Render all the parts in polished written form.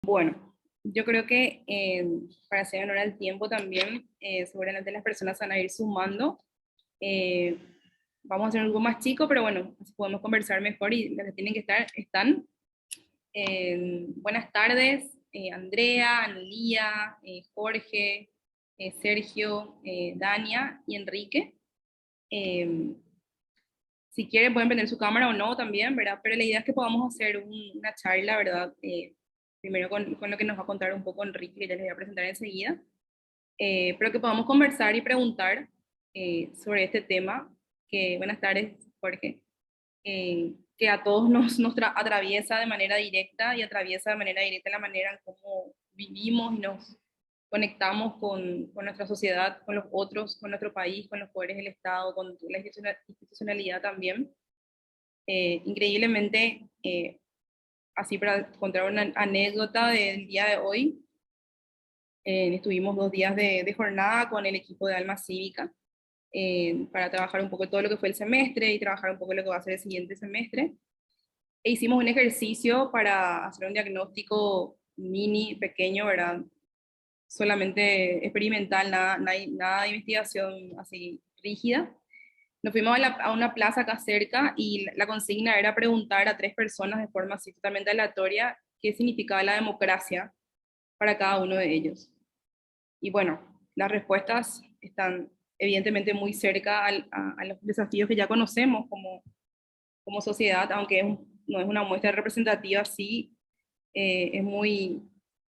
Bueno, yo creo que para hacer honor al tiempo también, seguramente las personas van a ir sumando. Eh, Vamos a hacer algo más chico, pero bueno, así podemos conversar mejor y las que tienen que estar están. Buenas tardes, Andrea, Analía, Jorge, Sergio, Dania y Enrique. Eh, si quieren pueden prender su cámara o no también, ¿verdad? Pero la idea es que podamos hacer una charla, ¿verdad? Primero con lo que nos va a contar un poco Enrique, que ya les voy a presentar enseguida, pero que podamos conversar y preguntar sobre este tema, que buenas tardes, Jorge, que a todos nos atraviesa de manera directa y atraviesa de manera directa la manera en cómo vivimos y nos conectamos con nuestra sociedad, con los otros, con nuestro país, con los poderes del Estado, con la institucionalidad también. Increíblemente, así para contar una anécdota del día de hoy, estuvimos 2 días de jornada con el equipo de Alma Cívica para trabajar un poco todo lo que fue el semestre y trabajar un poco lo que va a ser el siguiente semestre. E hicimos un ejercicio para hacer un diagnóstico mini, pequeño, ¿verdad? Solamente experimental, nada de investigación así rígida. Nos fuimos a una plaza acá cerca y la consigna era preguntar a 3 personas de forma así totalmente aleatoria qué significaba la democracia para cada uno de ellos. Y bueno, las respuestas están evidentemente muy cerca a los desafíos que ya conocemos como sociedad, aunque no es una muestra representativa, sí, es muy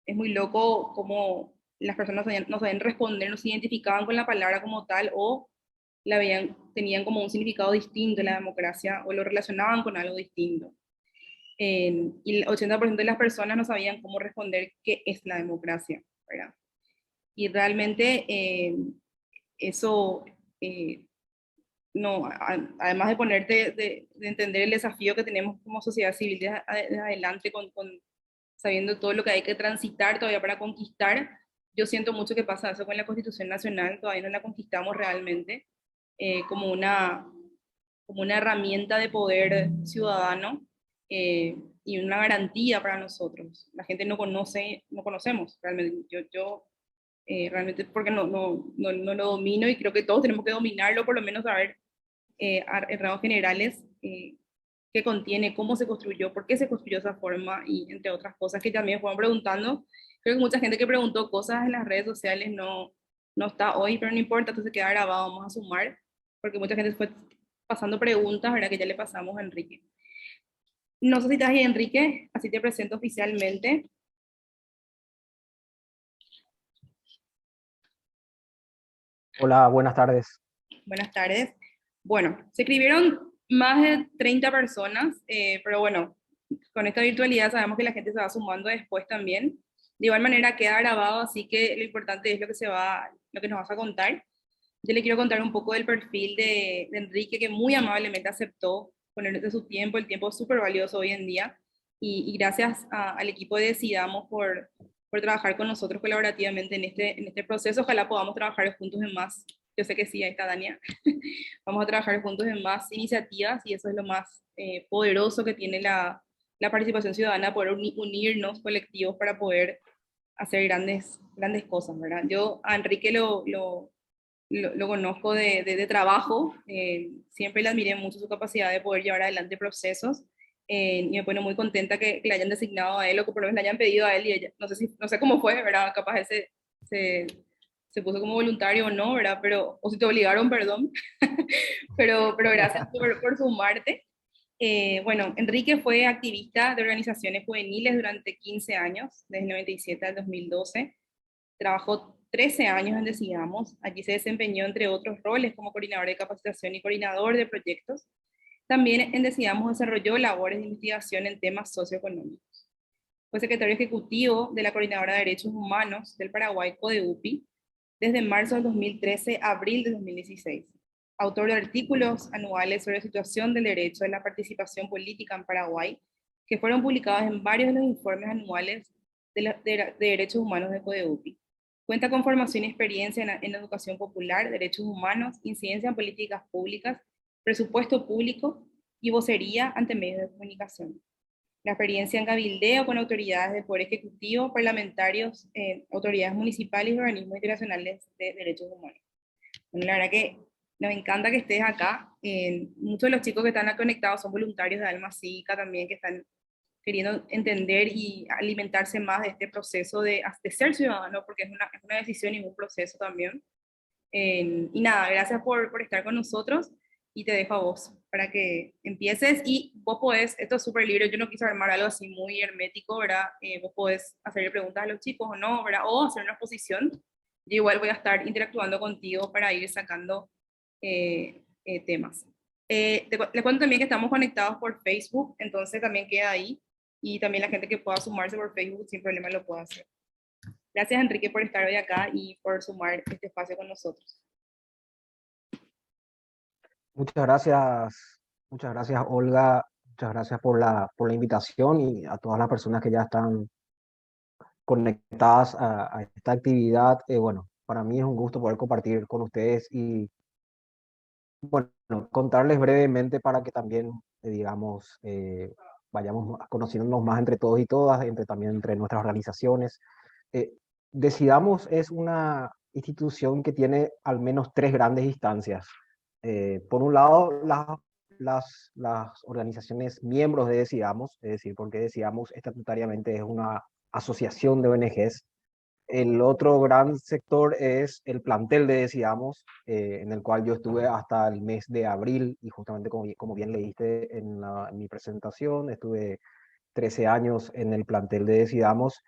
loco cómo las personas no sabían responder, no se identificaban con la palabra como tal o tenían como un significado distinto en la democracia o lo relacionaban con algo distinto. Y el 80% de las personas no sabían cómo responder qué es la democracia, ¿verdad? Y realmente eso, eh, no, además de ponerte, de entender el desafío que tenemos como sociedad civil de adelante, sabiendo todo lo que hay que transitar todavía para conquistar, yo siento mucho que pasa eso con la Constitución Nacional, todavía no la conquistamos realmente eh, como una, como una herramienta de poder ciudadano y una garantía para nosotros. La gente no conocemos realmente. Yo realmente porque no lo domino y creo que todos tenemos que dominarlo, por lo menos saber en rasgos generales qué contiene, cómo se construyó, por qué se construyó de esa forma y entre otras cosas que también fueron preguntando. Creo que mucha gente que preguntó cosas en las redes sociales no está hoy, pero no importa, entonces queda grabado, vamos a sumar, porque mucha gente fue pasando preguntas, ¿verdad? Que ya le pasamos a Enrique. No sé si estás ahí, Enrique, así te presento oficialmente. Hola, buenas tardes. Buenas tardes. Bueno, se escribieron más de 30 personas, pero bueno, con esta virtualidad sabemos que la gente se va sumando después también. De igual manera queda grabado, así que lo importante es lo que nos vas a contar. Yo le quiero contar un poco del perfil de Enrique, que muy amablemente aceptó poner de su tiempo, el tiempo es súper valioso hoy en día, y gracias al equipo de Decidamos por trabajar con nosotros colaborativamente en este proceso. Ojalá podamos trabajar juntos en más. Yo sé que sí, ahí está Dania. Vamos a trabajar juntos en más iniciativas y eso es lo más poderoso que tiene la participación ciudadana, poder unirnos colectivos para poder hacer grandes cosas, ¿verdad? Yo a Enrique lo conozco de trabajo, siempre le admiré mucho su capacidad de poder llevar adelante procesos y me pone muy contenta que le hayan designado a él o que por lo menos le hayan pedido a él y ella, no sé cómo fue, ¿verdad? Capaz se, se puso como voluntario o no, ¿verdad? Pero, o si te obligaron, perdón, pero gracias por sumarte. Bueno, Enrique fue activista de organizaciones juveniles durante 15 años, desde el 97 al 2012. Trabajó 13 años en Decidamos. Allí se desempeñó, entre otros roles, como coordinador de capacitación y coordinador de proyectos. También en Decidamos desarrolló labores de investigación en temas socioeconómicos. Fue secretario ejecutivo de la Coordinadora de Derechos Humanos del Paraguay, CODEUPI, desde marzo del 2013 a abril de 2016. Autor de artículos anuales sobre la situación del derecho de la participación política en Paraguay, que fueron publicados en varios de los informes anuales de derechos humanos de CODEUPI. Cuenta con formación y experiencia en educación popular, derechos humanos, incidencia en políticas públicas, presupuesto público y vocería ante medios de comunicación. la experiencia en cabildeo con autoridades de poder ejecutivo, parlamentarios, autoridades municipales y organismos internacionales de derechos humanos. Bueno, la verdad que nos encanta que estés acá. Muchos de los chicos que están conectados son voluntarios de Alma Cívica también, que están queriendo entender y alimentarse más de este proceso de ser ciudadano, porque es una decisión y un proceso también. Y nada, gracias por estar con nosotros y te dejo a vos para que empieces y vos podés, esto es súper libre, yo no quise armar algo así muy hermético, ¿verdad? Vos podés hacerle preguntas a los chicos o no, ¿verdad? O hacer una exposición. Yo igual voy a estar interactuando contigo para ir sacando temas. Les cuento también que estamos conectados por Facebook, entonces también queda ahí y también la gente que pueda sumarse por Facebook sin problema lo puede hacer. Gracias, Enrique, por estar hoy acá y por sumar este espacio con nosotros. Muchas gracias, Olga. Muchas gracias por la invitación y a todas las personas que ya están conectadas a esta actividad. Bueno, para mí es un gusto poder compartir con ustedes y, bueno, contarles brevemente para que también, digamos, vayamos conociéndonos más entre todos y todas, también entre nuestras organizaciones. Eh, Decidamos es una institución que tiene al menos tres grandes instancias. Por un lado, las organizaciones miembros de Decidamos, es decir, porque Decidamos estatutariamente es una asociación de ONGs. El otro gran sector es el plantel de Decidamos, en el cual yo estuve hasta el mes de abril y justamente como bien leíste en mi presentación, estuve 13 años en el plantel de Decidamos.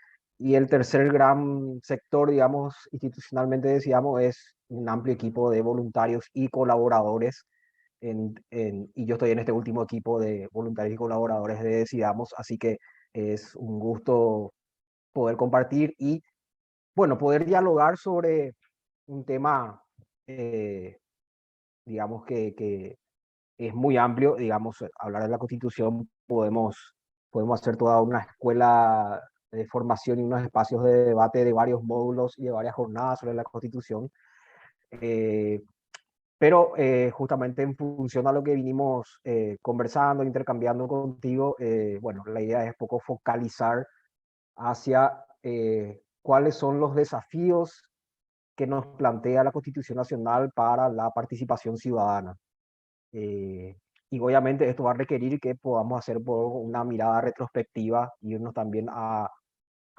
Y el tercer gran sector, digamos, institucionalmente Decidamos, es un amplio equipo de voluntarios y colaboradores. Y yo estoy en este último equipo de voluntarios y colaboradores de Decidamos, así que es un gusto poder compartir y, bueno, poder dialogar sobre un tema, digamos, que es muy amplio. Digamos, hablar de la Constitución, podemos hacer toda una escuela de formación y unos espacios de debate de varios módulos y de varias jornadas sobre la Constitución. Eh, pero justamente en función a lo que vinimos conversando, intercambiando contigo, bueno, la idea es poco focalizar hacia cuáles son los desafíos que nos plantea la Constitución Nacional para la participación ciudadana. Eh, y obviamente esto va a requerir que podamos hacer una mirada retrospectiva y irnos también a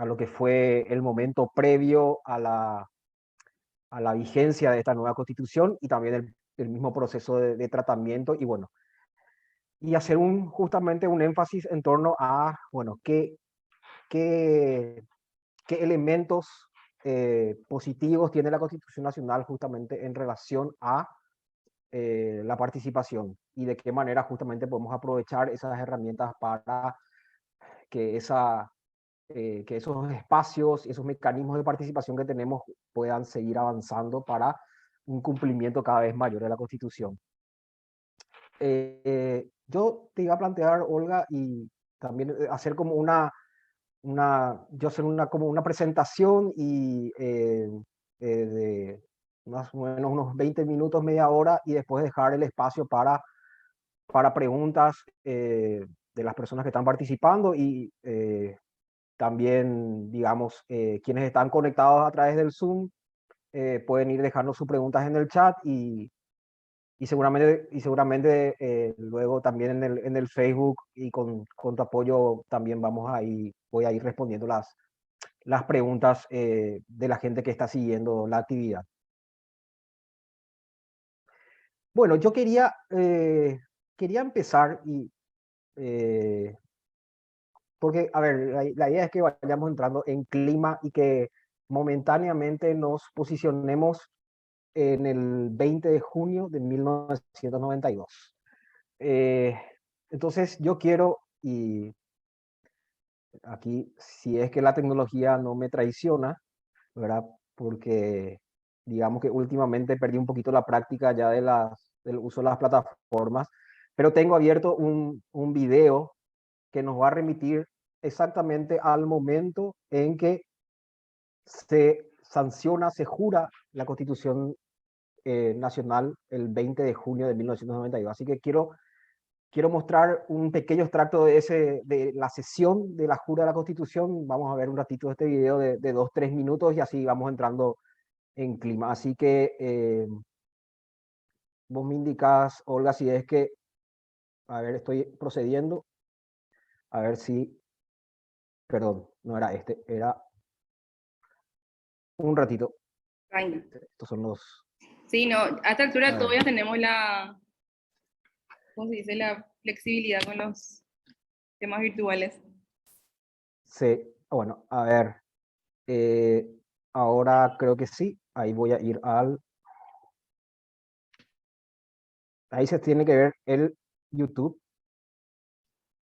lo que fue el momento previo a la vigencia de esta nueva constitución y también el mismo proceso de tratamiento y, bueno, y hacer justamente un énfasis en torno a, bueno, qué elementos positivos tiene la Constitución Nacional justamente en relación a la participación y de qué manera justamente podemos aprovechar esas herramientas para que, que esos espacios, esos mecanismos de participación que tenemos puedan seguir avanzando para un cumplimiento cada vez mayor de la Constitución. Yo te iba a plantear, Olga, y también hacer como yo hacer como una presentación y de más o menos unos 20 minutos, media hora, y después dejar el espacio para preguntas de las personas que están participando y también, digamos, quienes están conectados a través del Zoom pueden ir dejando sus preguntas en el chat y seguramente luego también en el Facebook y con tu apoyo también voy a ir respondiendo las preguntas de la gente que está siguiendo la actividad. Bueno, yo quería empezar porque, a ver, la idea es que vayamos entrando en clima y que momentáneamente nos posicionemos en el 20 de junio de 1992. Eh, entonces yo quiero, y aquí si es que la tecnología no me traiciona, ¿verdad? Porque digamos que últimamente perdí un poquito la práctica ya del uso de las plataformas, pero tengo abierto un video que nos va a remitir exactamente al momento en que se sanciona, se jura la Constitución Nacional el 20 de junio de 1992. Así que quiero quiero mostrar un pequeño extracto de la sesión de la Jura de la Constitución. Vamos a ver un ratito este video de 2-3 minutos y así vamos entrando en clima. Así que vos me indicás, Olga, si es que, a ver, estoy procediendo, a ver si, perdón, no era este, era un ratito. Tranqui. Estos son los, Sí, no, a esta a altura ver, todavía tenemos la, ¿cómo se dice? La flexibilidad con los temas virtuales. sí, bueno, a ver, eh, ahora creo que sí, ahí voy a ir al, ahí se tiene que ver el YouTube.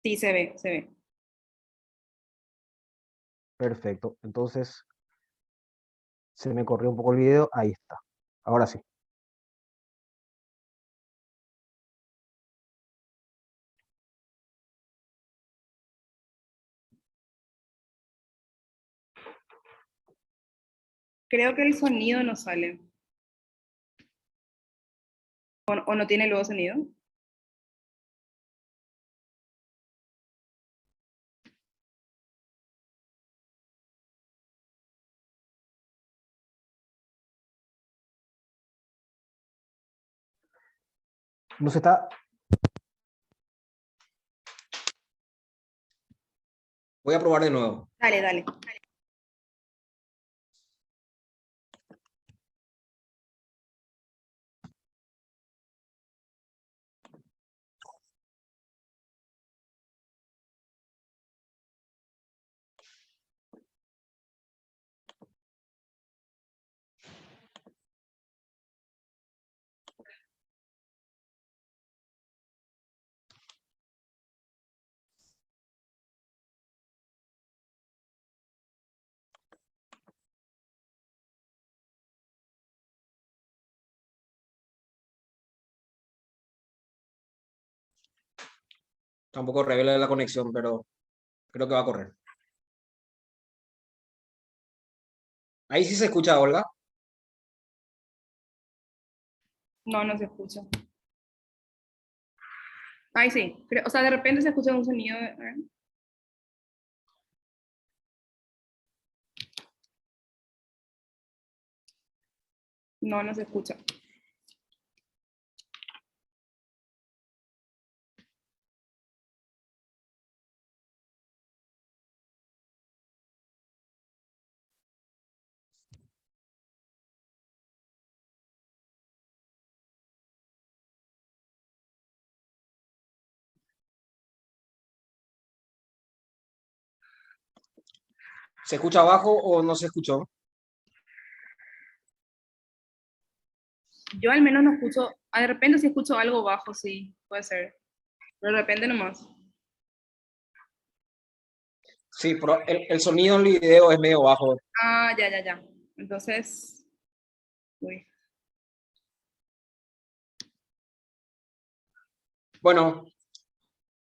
Sí, se ve, se ve. Perfecto, entonces se me corrió un poco el video, ahí está, ahora sí. Creo que el sonido no sale. O no tiene luego sonido. No se está, voy a probar de nuevo. Dale, dale. Tampoco revela la conexión, pero creo que va a correr. Ahí sí se escucha, Olga. No, no se escucha. Ay, sí. O sea, de repente se escucha un sonido. No, no se escucha. ¿Se escucha abajo o no se escuchó? Yo al menos no escucho. De repente sí escucho algo bajo, sí, puede ser. Pero de repente nomás. Sí, pero el sonido en el video es medio bajo. Ah, ya, ya, ya. Entonces. Uy. Bueno,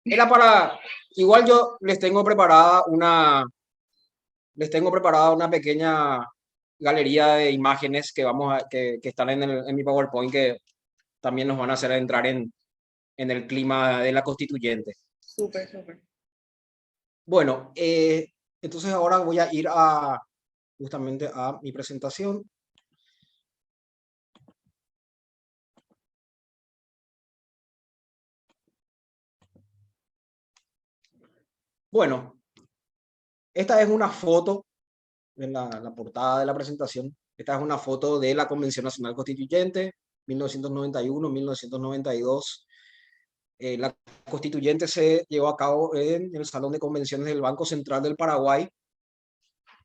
era para, igual yo les tengo preparada una pequeña galería de imágenes que están en mi PowerPoint que también nos van a hacer entrar en el clima de la constituyente. Súper, súper. Bueno, entonces ahora voy a ir justamente a mi presentación. Bueno, esta es una foto en la portada de la presentación. Esta es una foto de la Convención Nacional Constituyente, 1991-1992. La constituyente se llevó a cabo en el Salón de Convenciones del Banco Central del Paraguay.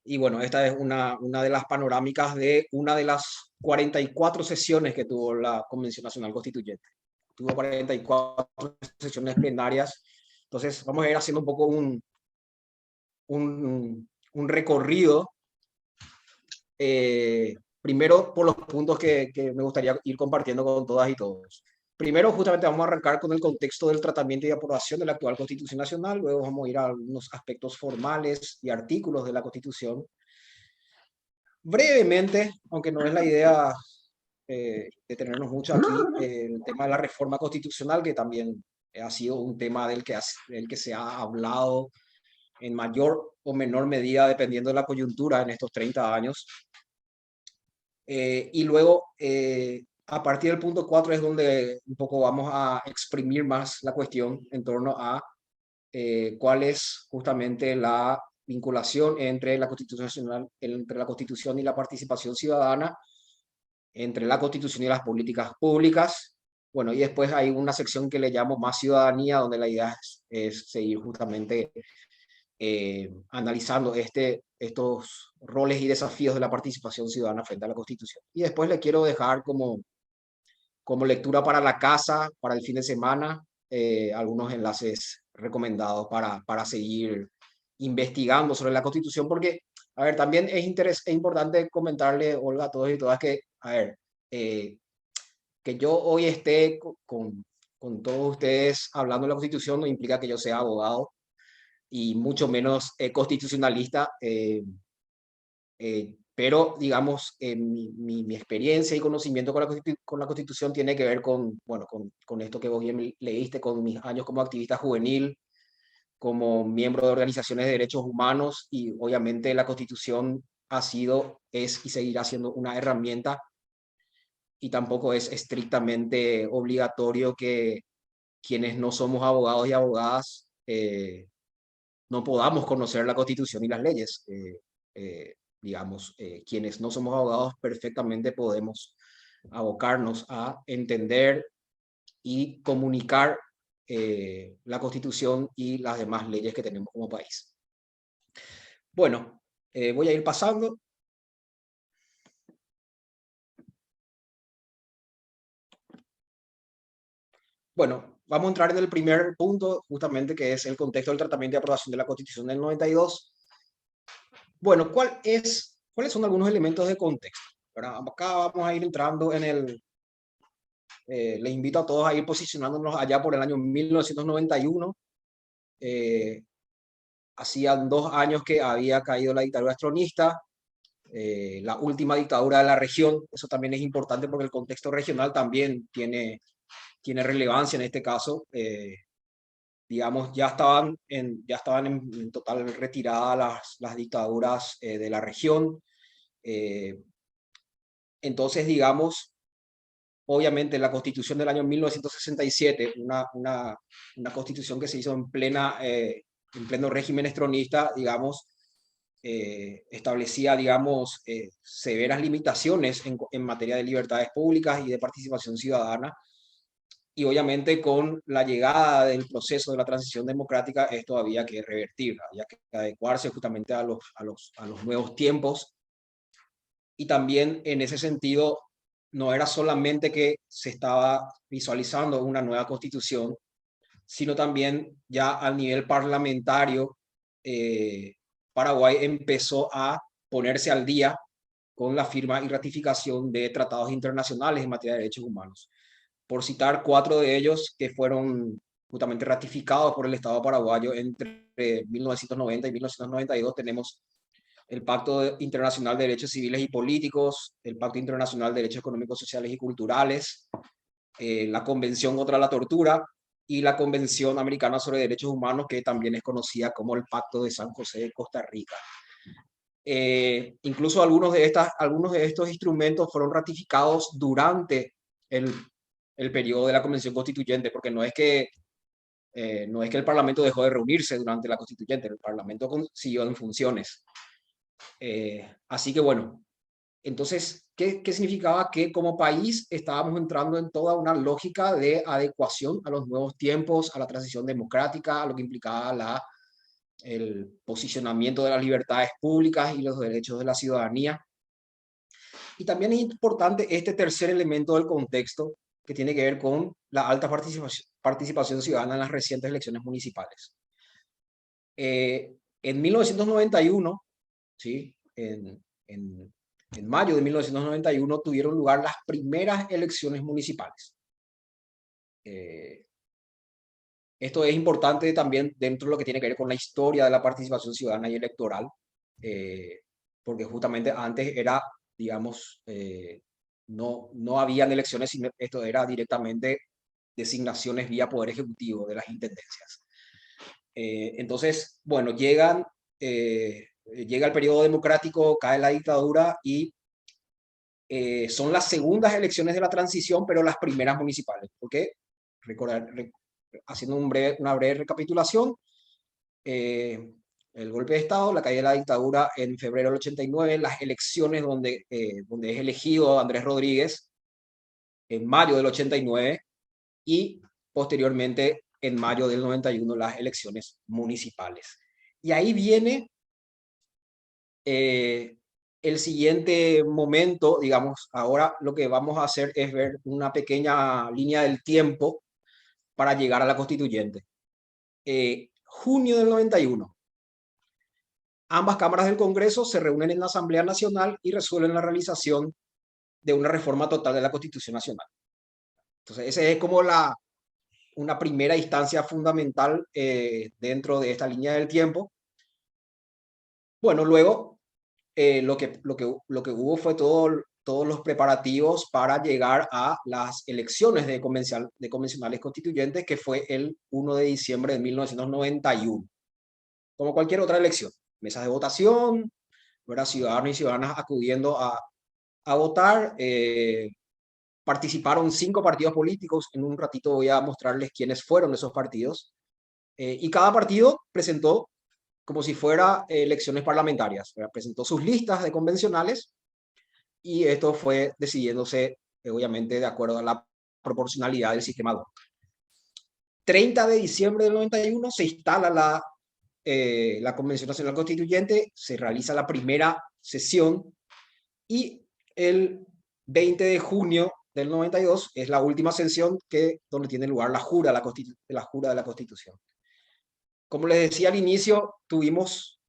Y bueno, esta es una de las panorámicas de una de las 44 sesiones que tuvo la Convención Nacional Constituyente. Tuvo 44 sesiones plenarias. Entonces, vamos a ir haciendo un poco un recorrido, primero por los puntos que me gustaría ir compartiendo con todas y todos. Primero, justamente vamos a arrancar con el contexto del tratamiento y aprobación de la actual Constitución Nacional, luego vamos a ir a algunos aspectos formales y artículos de la Constitución. Brevemente, aunque no es la idea detenernos mucho aquí, el tema de la reforma constitucional, que también ha sido un tema del que se ha hablado en mayor o menor medida dependiendo de la coyuntura en estos 30 años. Y luego, a partir del punto 4 es donde un poco vamos a exprimir más la cuestión en torno a cuál es justamente la vinculación entre la Constitución y la participación ciudadana, entre la Constitución y las políticas públicas. Bueno, y después hay una sección que le llamo más ciudadanía, donde la idea es seguir justamente analizando estos roles y desafíos de la participación ciudadana frente a la Constitución. Y después le quiero dejar como lectura para la casa, para el fin de semana, algunos enlaces recomendados para seguir investigando sobre la Constitución, porque, a ver, también es importante comentarle, Olga, a todos y todas que, a ver, eh, que yo hoy esté con todos ustedes hablando de la Constitución no implica que yo sea abogado y mucho menos constitucionalista, pero digamos, mi experiencia y conocimiento con la Constitución tiene que ver con, bueno, con esto que vos bien leíste, con mis años como activista juvenil, como miembro de organizaciones de derechos humanos, y obviamente la Constitución ha sido, es y seguirá siendo una herramienta, y tampoco es estrictamente obligatorio que quienes no somos abogados y abogadas no podamos conocer la Constitución y las leyes. Digamos, quienes no somos abogados perfectamente podemos abocarnos a entender y comunicar la Constitución y las demás leyes que tenemos como país. Bueno, voy a ir pasando. Bueno, vamos a entrar en el primer punto, justamente, que es el contexto del tratamiento y aprobación de la Constitución del 92. Bueno, ¿cuáles son algunos elementos de contexto? Pero acá vamos a ir entrando en el... les invito a todos a ir posicionándonos allá por el año 1991. Hacían 2 años que había caído la dictadura tronista, la última dictadura de la región. Eso también es importante porque el contexto regional también tiene relevancia en este caso. Digamos, ya estaban en total retirada las dictaduras de la región. Entonces, digamos, obviamente la constitución del año 1967, una constitución que se hizo en pleno régimen estronista, digamos, establecía, digamos, severas limitaciones en materia de libertades públicas y de participación ciudadana. Y obviamente con la llegada del proceso de la transición democrática, esto había que revertir, había que adecuarse justamente a los nuevos tiempos. Y también en ese sentido, no era solamente que se estaba visualizando una nueva constitución, sino también ya a nivel parlamentario, Paraguay empezó a ponerse al día con la firma y ratificación de tratados internacionales en materia de derechos humanos. Por citar 4 de ellos que fueron justamente ratificados por el Estado paraguayo entre 1990 y 1992, tenemos el Pacto Internacional de Derechos Civiles y Políticos, el Pacto Internacional de Derechos Económicos, Sociales y Culturales, la Convención contra la Tortura y la Convención Americana sobre Derechos Humanos, que también es conocida como el Pacto de San José de Costa Rica. Incluso algunos de estos instrumentos fueron ratificados durante el periodo de la Convención Constituyente, porque no es que el Parlamento dejó de reunirse durante la Constituyente, el Parlamento siguió en funciones. Así que bueno, entonces, ¿qué significaba? Que como país estábamos entrando en toda una lógica de adecuación a los nuevos tiempos, a la transición democrática, a lo que implicaba el posicionamiento de las libertades públicas y los derechos de la ciudadanía. Y también es importante este tercer elemento del contexto, que tiene que ver con la alta participación ciudadana en las recientes elecciones municipales. En 1991, ¿sí? En mayo de 1991 tuvieron lugar las primeras elecciones municipales. Esto es importante también dentro de lo que tiene que ver con la historia de la participación ciudadana y electoral, porque justamente antes era, digamos, no habían elecciones, sino esto era directamente designaciones vía Poder Ejecutivo de las intendencias. Entonces, bueno, llega el periodo democrático, cae la dictadura y son las segundas elecciones de la transición, pero las primeras municipales. Porque, haciendo una breve recapitulación, el golpe de Estado, la caída de la dictadura en febrero del 89, las elecciones donde es elegido Andrés Rodríguez en mayo del 89 y posteriormente en mayo del 91 las elecciones municipales. Y ahí viene el siguiente momento, digamos, ahora lo que vamos a hacer es ver una pequeña línea del tiempo para llegar a la constituyente. Junio del 91. Ambas cámaras del Congreso se reúnen en la Asamblea Nacional y resuelven la realización de una reforma total de la Constitución Nacional. Entonces, esa es como una primera instancia fundamental dentro de esta línea del tiempo. Bueno, luego lo que hubo fue todos los preparativos para llegar a las elecciones de convencionales constituyentes, que fue el 1 de diciembre de 1991. Como cualquier otra elección, mesas de votación, ¿verdad? Ciudadanos y ciudadanas acudiendo a votar. Participaron 5 partidos políticos. En un ratito voy a mostrarles quiénes fueron esos partidos. Y cada partido presentó como si fuera elecciones parlamentarias, ¿verdad? Presentó sus listas de convencionales y esto fue decidiéndose, obviamente, de acuerdo a la proporcionalidad del sistema 2. 30 de diciembre del 91 se instala la Convención Nacional Constituyente, se realiza la primera sesión y el 20 de junio del 92 es la última sesión donde tiene lugar la jura de la Constitución. Como les decía al inicio, tuvimos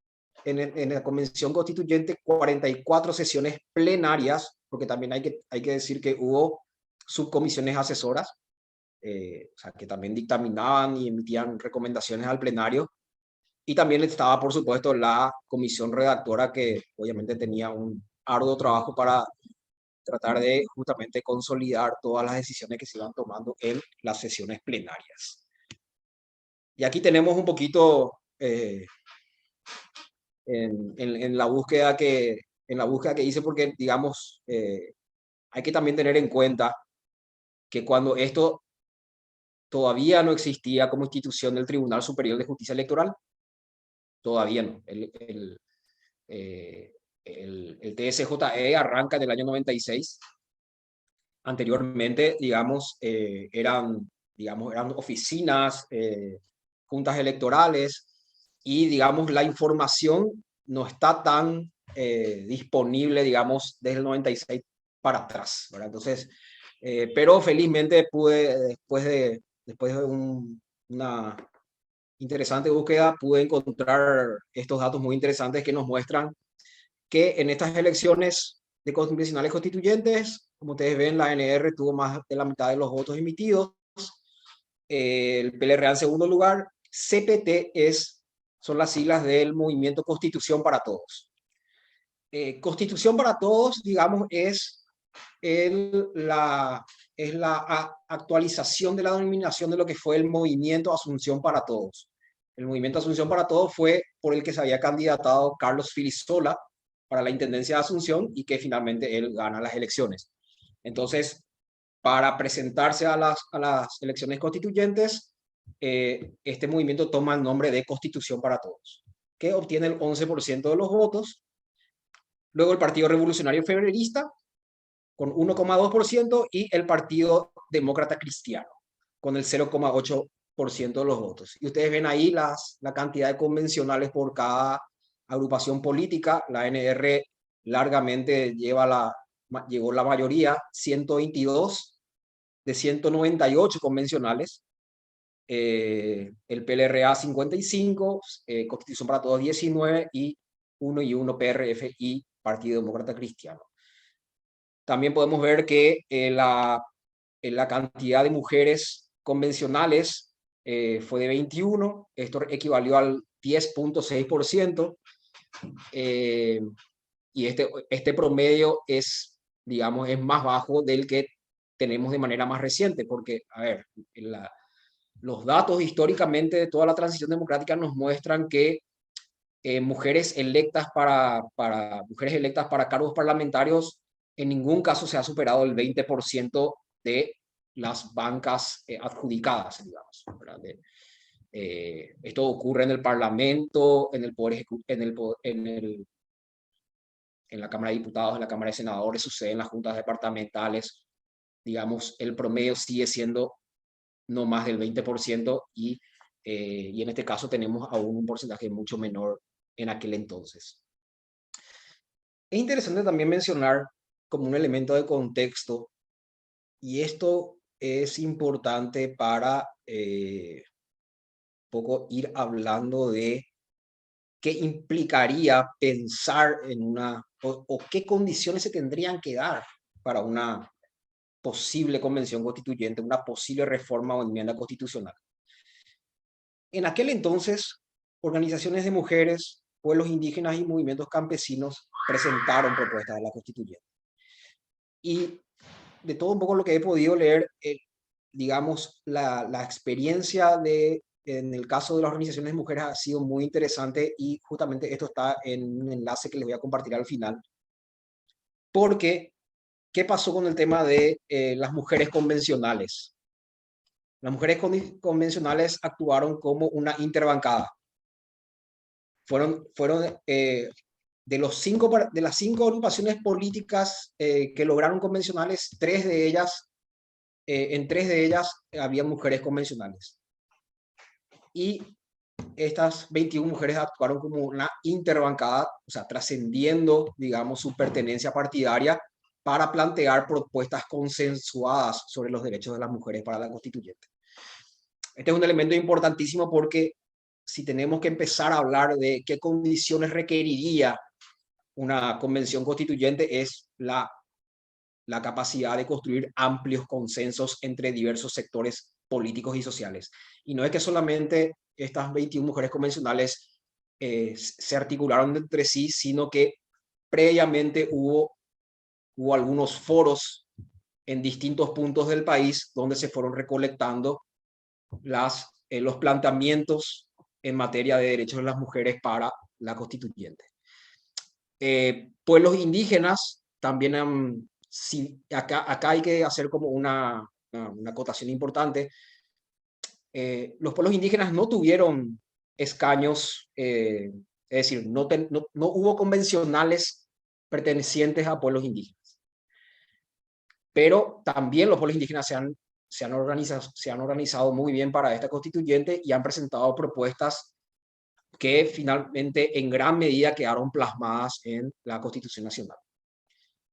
en la Convención Constituyente 44 sesiones plenarias, porque también hay que decir que hubo subcomisiones asesoras, o sea, que también dictaminaban y emitían recomendaciones al plenario. Y también estaba, por supuesto, la comisión redactora, que obviamente tenía un arduo trabajo para tratar de justamente consolidar todas las decisiones que se iban tomando en las sesiones plenarias. Y aquí tenemos un poquito en la búsqueda que hice, porque, digamos, hay que también tener en cuenta que cuando esto todavía no existía como institución del Tribunal Superior de Justicia Electoral, todavía no. El TSJE arranca en el año 96. Anteriormente, digamos, eran oficinas, juntas electorales, y, digamos, la información no está tan disponible, digamos, desde el 96 para atrás, ¿verdad? Entonces, pero felizmente después de una interesante búsqueda, pude encontrar estos datos muy interesantes que nos muestran que en estas elecciones de convencionales constituyentes, como ustedes ven, la ANR tuvo más de la mitad de los votos emitidos, el PLRA en segundo lugar, CPT son las siglas del movimiento Constitución para Todos. Constitución para Todos, digamos, es la actualización de la denominación de lo que fue el movimiento Asunción para Todos. El movimiento Asunción para Todos fue por el que se había candidatado Carlos Filisola para la intendencia de Asunción y que finalmente él gana las elecciones. Entonces, para presentarse a las elecciones constituyentes, este movimiento toma el nombre de Constitución para Todos, que obtiene el 11% de los votos. Luego el Partido Revolucionario Febrerista, con 1,2%, y el Partido Demócrata Cristiano, con el 0,8% de los votos. Y ustedes ven ahí la cantidad de convencionales por cada agrupación política. La ANR largamente llevó la mayoría, 122 de 198 convencionales. El PLRA 55, Constitución para Todos 19 y 1 PRF y Partido Demócrata Cristiano. También podemos ver que la cantidad de mujeres convencionales fue de 21, esto equivalió al 10,6%, y este promedio es, digamos, es más bajo del que tenemos de manera más reciente, porque, a ver, los datos históricamente de toda la transición democrática nos muestran que mujeres electas mujeres electas para cargos parlamentarios en ningún caso se ha superado el 20% de las bancas adjudicadas, digamos, ¿verdad? Esto ocurre en el Parlamento, en el Poder en la Cámara de Diputados, en la Cámara de Senadores, sucede en las juntas departamentales. Digamos, el promedio sigue siendo no más del 20% y en este caso tenemos aún un porcentaje mucho menor en aquel entonces. Es interesante también mencionar como un elemento de contexto, y esto es importante para poco ir hablando de qué implicaría pensar en o qué condiciones se tendrían que dar para una posible convención constituyente, una posible reforma o enmienda constitucional. En aquel entonces, organizaciones de mujeres, pueblos indígenas y movimientos campesinos presentaron propuestas a la constituyente. Y de todo un poco lo que he podido leer, digamos, la experiencia en el caso de las organizaciones de mujeres ha sido muy interesante, y justamente esto está en un enlace que les voy a compartir al final. Porque, ¿qué pasó con el tema de las mujeres convencionales? Las mujeres convencionales actuaron como una interbancada. Fueron de las 5 agrupaciones políticas que lograron convencionales, en 3 de ellas había mujeres convencionales. Y estas 21 mujeres actuaron como una interbancada, o sea, trascendiendo, digamos, su pertenencia partidaria para plantear propuestas consensuadas sobre los derechos de las mujeres para la constituyente. Este es un elemento importantísimo porque si tenemos que empezar a hablar de qué condiciones requeriría una convención constituyente, es la capacidad de construir amplios consensos entre diversos sectores políticos y sociales. Y no es que solamente estas 21 mujeres convencionales se articularon entre sí, sino que previamente hubo algunos foros en distintos puntos del país donde se fueron recolectando los planteamientos en materia de derechos de las mujeres para la constituyente. Pueblos indígenas también acá hay que hacer como una acotación importante. Los pueblos indígenas no tuvieron escaños, es decir, no hubo convencionales pertenecientes a pueblos indígenas. Pero también los pueblos indígenas se han organizado muy bien para esta constituyente y han presentado propuestas que finalmente en gran medida quedaron plasmadas en la Constitución Nacional.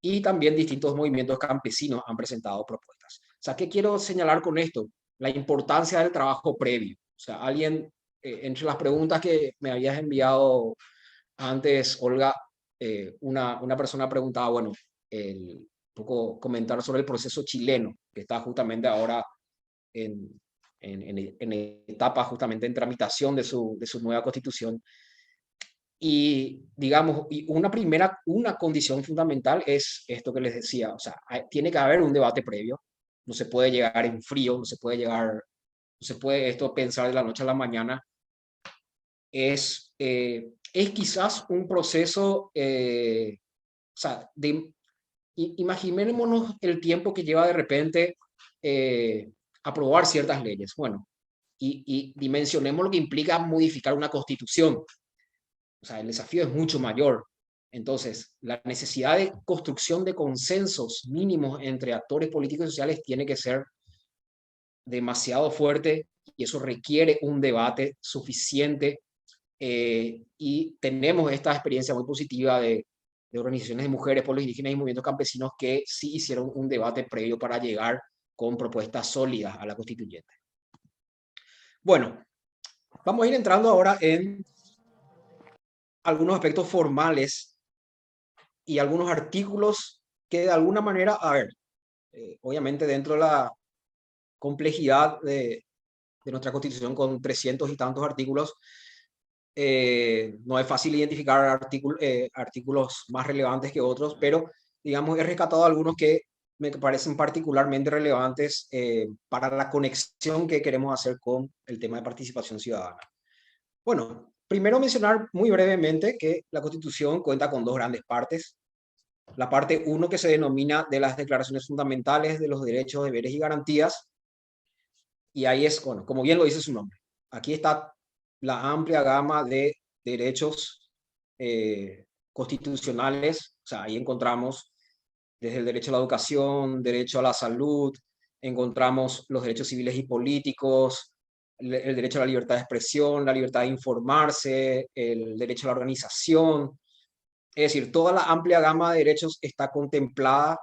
Y también distintos movimientos campesinos han presentado propuestas. O sea, ¿qué quiero señalar con esto? La importancia del trabajo previo. O sea, entre las preguntas que me habías enviado antes, Olga, una persona preguntaba, bueno, un poco comentar sobre el proceso chileno, que está justamente ahora en etapa justamente en tramitación de su nueva constitución. Y digamos, una condición fundamental es esto que les decía, o sea, tiene que haber un debate previo, no se puede llegar en frío, no se puede esto pensar de la noche a la mañana. Es quizás un proceso, o sea, imaginémonos el tiempo que lleva de repente aprobar ciertas leyes. Bueno, y dimensionemos lo que implica modificar una constitución. O sea, el desafío es mucho mayor. Entonces, la necesidad de construcción de consensos mínimos entre actores políticos y sociales tiene que ser demasiado fuerte, y eso requiere un debate suficiente. Y tenemos esta experiencia muy positiva de organizaciones de mujeres, pueblos indígenas y movimientos campesinos que sí hicieron un debate previo para llegar con propuestas sólidas a la constituyente. Bueno, vamos a ir entrando ahora en algunos aspectos formales y algunos artículos que de alguna manera, a ver, obviamente dentro de la complejidad de nuestra Constitución con 300 y tantos artículos, no es fácil identificar artículos más relevantes que otros, pero digamos he rescatado algunos que me parecen particularmente relevantes para la conexión que queremos hacer con el tema de participación ciudadana. Bueno, primero mencionar muy brevemente que la Constitución cuenta con dos grandes partes. La parte 1, que se denomina de las declaraciones fundamentales de los derechos, deberes y garantías. Y ahí es, bueno, como bien lo dice su nombre, aquí está la amplia gama de derechos constitucionales. O sea, ahí encontramos desde el derecho a la educación, derecho a la salud, encontramos los derechos civiles y políticos, el derecho a la libertad de expresión, la libertad de informarse, el derecho a la organización. Es decir, toda la amplia gama de derechos está contemplada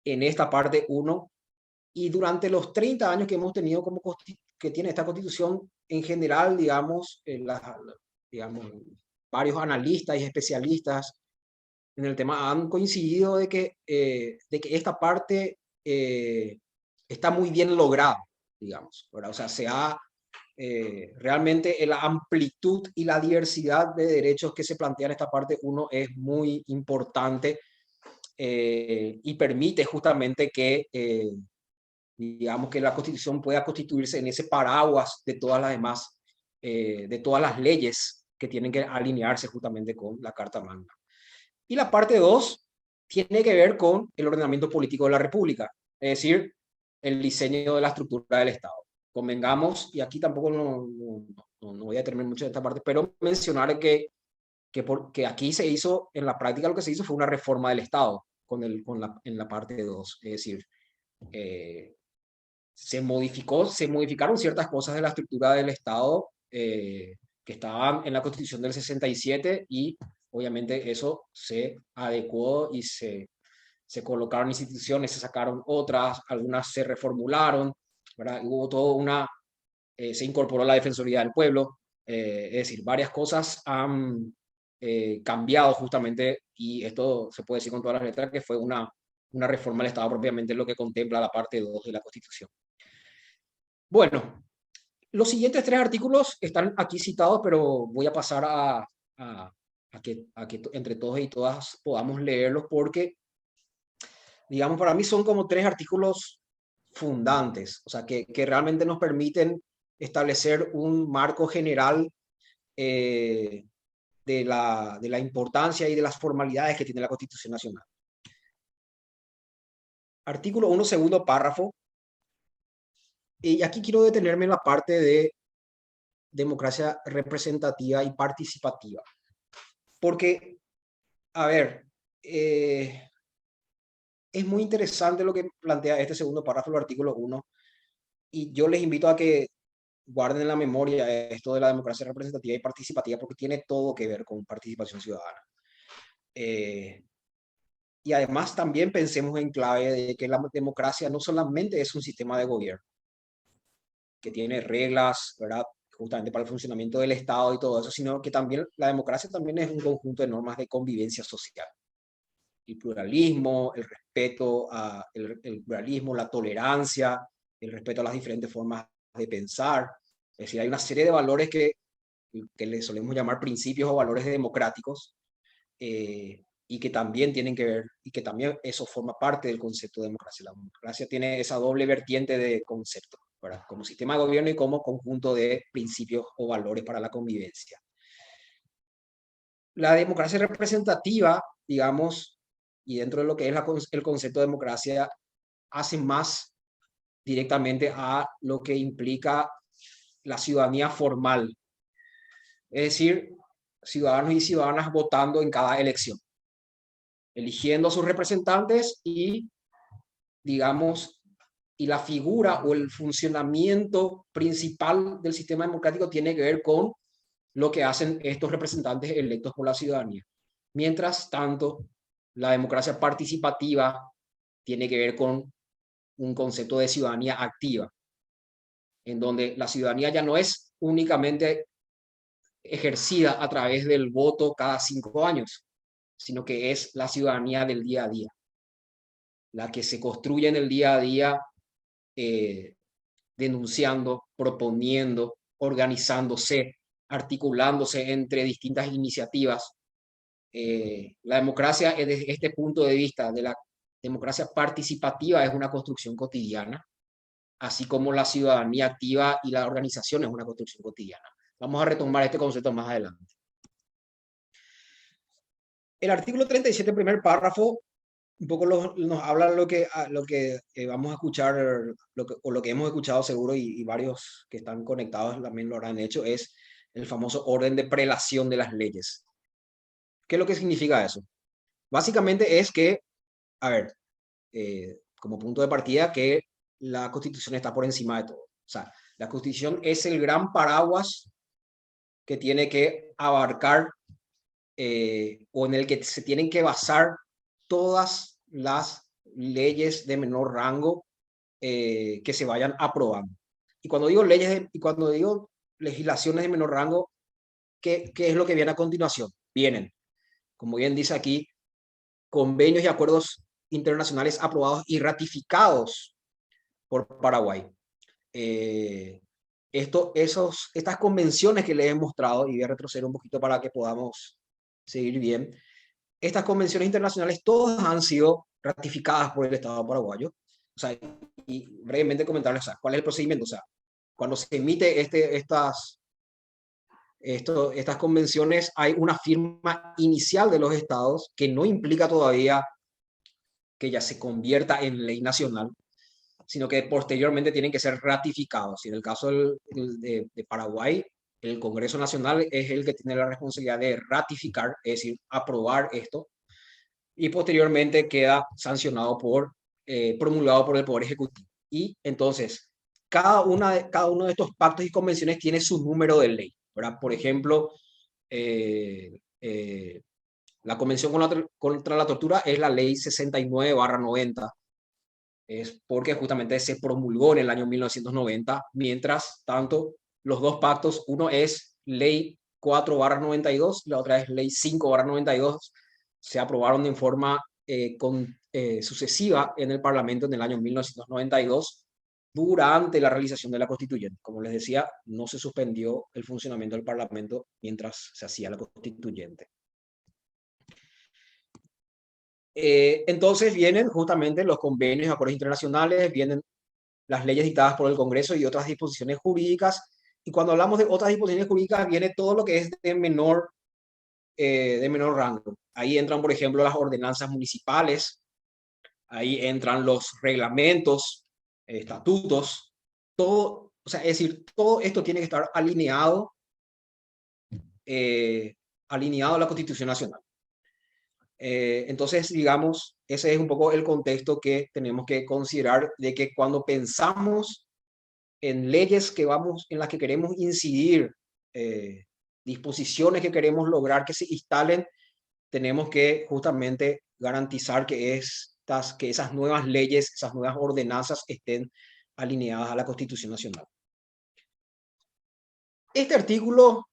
en esta parte 1, y durante los 30 años que hemos tenido que tiene esta Constitución, en general, digamos, varios analistas y especialistas en el tema han coincidido de que esta parte está muy bien lograda, digamos, ¿verdad? O sea, realmente la amplitud y la diversidad de derechos que se plantean en esta parte 1 es muy importante, y permite justamente que, digamos, que la Constitución pueda constituirse en ese paraguas de todas las demás, de todas las leyes que tienen que alinearse justamente con la Carta Magna. Y la parte 2 tiene que ver con el ordenamiento político de la República, es decir, el diseño de la estructura del Estado. Convengamos, y aquí tampoco no voy a determinar mucho de esta parte, pero mencionar que aquí se hizo, en la práctica lo que se hizo fue una reforma del Estado en la parte 2, es decir, se modificaron ciertas cosas de la estructura del Estado que estaban en la Constitución del 67, y obviamente eso se adecuó y se colocaron instituciones, se sacaron otras, algunas se reformularon, ¿verdad? Hubo se incorporó la Defensoría del Pueblo, es decir, varias cosas han cambiado justamente, y esto se puede decir con todas las letras que fue una reforma del Estado propiamente, lo que contempla la parte 2 de la Constitución. Bueno, los siguientes 3 artículos están aquí citados, pero voy a pasar a que entre todos y todas podamos leerlos, porque, digamos, para mí son como 3 artículos fundantes, o sea, que realmente nos permiten establecer un marco general de la importancia y de las formalidades que tiene la Constitución Nacional. Artículo 1, segundo párrafo. Y aquí quiero detenerme en la parte de democracia representativa y participativa. Porque, a ver, es muy interesante lo que plantea este segundo párrafo del artículo 1, y yo les invito a que guarden en la memoria esto de la democracia representativa y participativa, porque tiene todo que ver con participación ciudadana. Y además también pensemos en clave de que la democracia no solamente es un sistema de gobierno, que tiene reglas, ¿verdad?, justamente para el funcionamiento del Estado y todo eso, sino que también la democracia también es un conjunto de normas de convivencia social. El pluralismo, el respeto el pluralismo, la tolerancia, el respeto a las diferentes formas de pensar. Es decir, hay una serie de valores que le solemos llamar principios o valores democráticos, y que también tienen que ver, y que también eso forma parte del concepto de democracia. La democracia tiene esa doble vertiente de concepto, ¿verdad?, como sistema de gobierno y como conjunto de principios o valores para la convivencia. La democracia representativa, digamos, y dentro de lo que es el concepto de democracia, hace más directamente a lo que implica la ciudadanía formal. Es decir, ciudadanos y ciudadanas votando en cada elección, eligiendo a sus representantes y, digamos, y la figura o el funcionamiento principal del sistema democrático tiene que ver con lo que hacen estos representantes electos por la ciudadanía. Mientras tanto, la democracia participativa tiene que ver con un concepto de ciudadanía activa, en donde la ciudadanía ya no es únicamente ejercida a través del voto cada 5 años, sino que es la ciudadanía del día a día, la que se construye en el día a día, denunciando, proponiendo, organizándose, articulándose entre distintas iniciativas. La democracia, desde este punto de vista de la democracia participativa es una construcción cotidiana, así como la ciudadanía activa y la organización es una construcción cotidiana. Vamos a retomar este concepto más adelante. El artículo 37, primer párrafo, un poco nos habla lo que vamos a escuchar, lo que hemos escuchado seguro, y varios que están conectados también lo habrán hecho, es el famoso orden de prelación de las leyes. ¿Qué es lo que significa eso? Básicamente es que, a ver, como punto de partida, que la Constitución está por encima de todo. O sea, la Constitución es el gran paraguas que tiene que abarcar o en el que se tienen que basar todas las leyes de menor rango que se vayan aprobando. Y cuando digo y cuando digo legislaciones de menor rango, ¿qué es lo que viene a continuación? Vienen, como bien dice aquí, convenios y acuerdos internacionales aprobados y ratificados por Paraguay. Estas convenciones que les he mostrado, y voy a retroceder un poquito para que podamos seguir bien, estas convenciones internacionales todas han sido ratificadas por el Estado paraguayo. O sea, y brevemente comentarles, o sea, cuál es el procedimiento. O sea, cuando se emite estas convenciones, hay una firma inicial de los estados que no implica todavía que ya se convierta en ley nacional, sino que posteriormente tienen que ser ratificados. Y en el caso de Paraguay, el Congreso Nacional es el que tiene la responsabilidad de ratificar, es decir, aprobar esto, y posteriormente queda sancionado promulgado por el Poder Ejecutivo. Y entonces, cada uno de estos pactos y convenciones tiene su número de ley, ¿verdad? Por ejemplo, la Convención contra la Tortura es la Ley 69/90, es porque justamente se promulgó en el año 1990, mientras tanto los dos pactos, uno es Ley 4/92 y la otra es Ley 5/92, se aprobaron en forma sucesiva en el Parlamento en el año 1992 durante la realización de la Constituyente. Como les decía, no se suspendió el funcionamiento del Parlamento mientras se hacía la Constituyente. Entonces vienen justamente los convenios y acuerdos internacionales, vienen las leyes dictadas por el Congreso y otras disposiciones jurídicas. Y cuando hablamos de otras disposiciones jurídicas, viene todo lo que es de menor rango. Ahí entran, por ejemplo, las ordenanzas municipales, ahí entran los reglamentos, estatutos, todo, o sea, es decir, todo esto tiene que estar alineado a la Constitución Nacional. Entonces, digamos, ese es un poco el contexto que tenemos que considerar, de que cuando pensamos en leyes en las que queremos incidir, disposiciones que queremos lograr que se instalen, tenemos que justamente garantizar que esas nuevas leyes, esas nuevas ordenanzas estén alineadas a la Constitución Nacional. Este artículo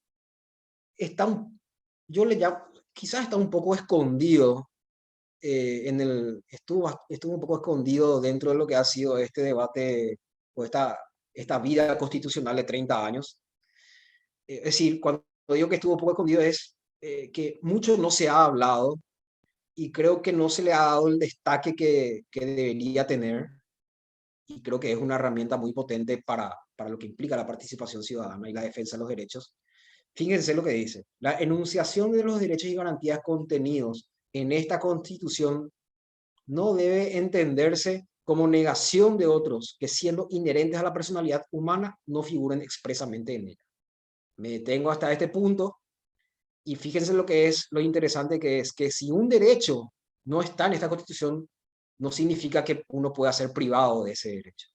yo le llamo, quizás está un poco escondido, estuvo un poco escondido dentro de lo que ha sido este debate o esta vida constitucional de 30 años. Es decir, cuando digo que estuvo un poco escondido es que mucho no se ha hablado y creo que no se le ha dado el destaque que debería tener, y creo que es una herramienta muy potente para lo que implica la participación ciudadana y la defensa de los derechos. Fíjense lo que dice: la enunciación de los derechos y garantías contenidos en esta Constitución no debe entenderse como negación de otros que, siendo inherentes a la personalidad humana, no figuren expresamente en ella. Me detengo hasta este punto y fíjense lo interesante que es que si un derecho no está en esta Constitución, no significa que uno pueda ser privado de ese derecho.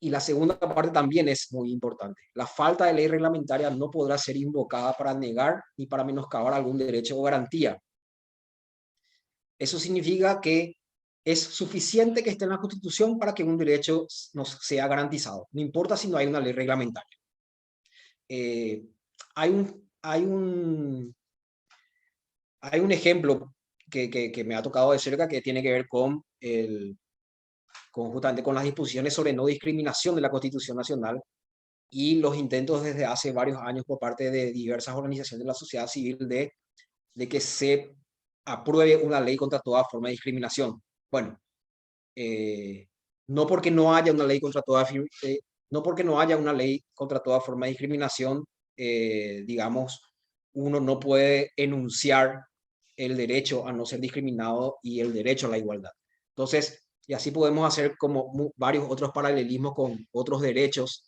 Y la segunda parte también es muy importante. La falta de ley reglamentaria no podrá ser invocada para negar ni para menoscabar algún derecho o garantía. Eso significa que es suficiente que esté en la Constitución para que un derecho nos sea garantizado. No importa si no hay una ley reglamentaria. Hay un ejemplo que me ha tocado de cerca que tiene que ver justamente con las disposiciones sobre no discriminación de la Constitución Nacional y los intentos desde hace varios años por parte de diversas organizaciones de la sociedad civil de que se apruebe una ley contra toda forma de discriminación. Bueno, no porque no haya una ley contra toda, no porque no haya una ley contra toda forma de discriminación, digamos, uno no puede enunciar el derecho a no ser discriminado y el derecho a la igualdad. Entonces, y así podemos hacer como varios otros paralelismos con otros derechos.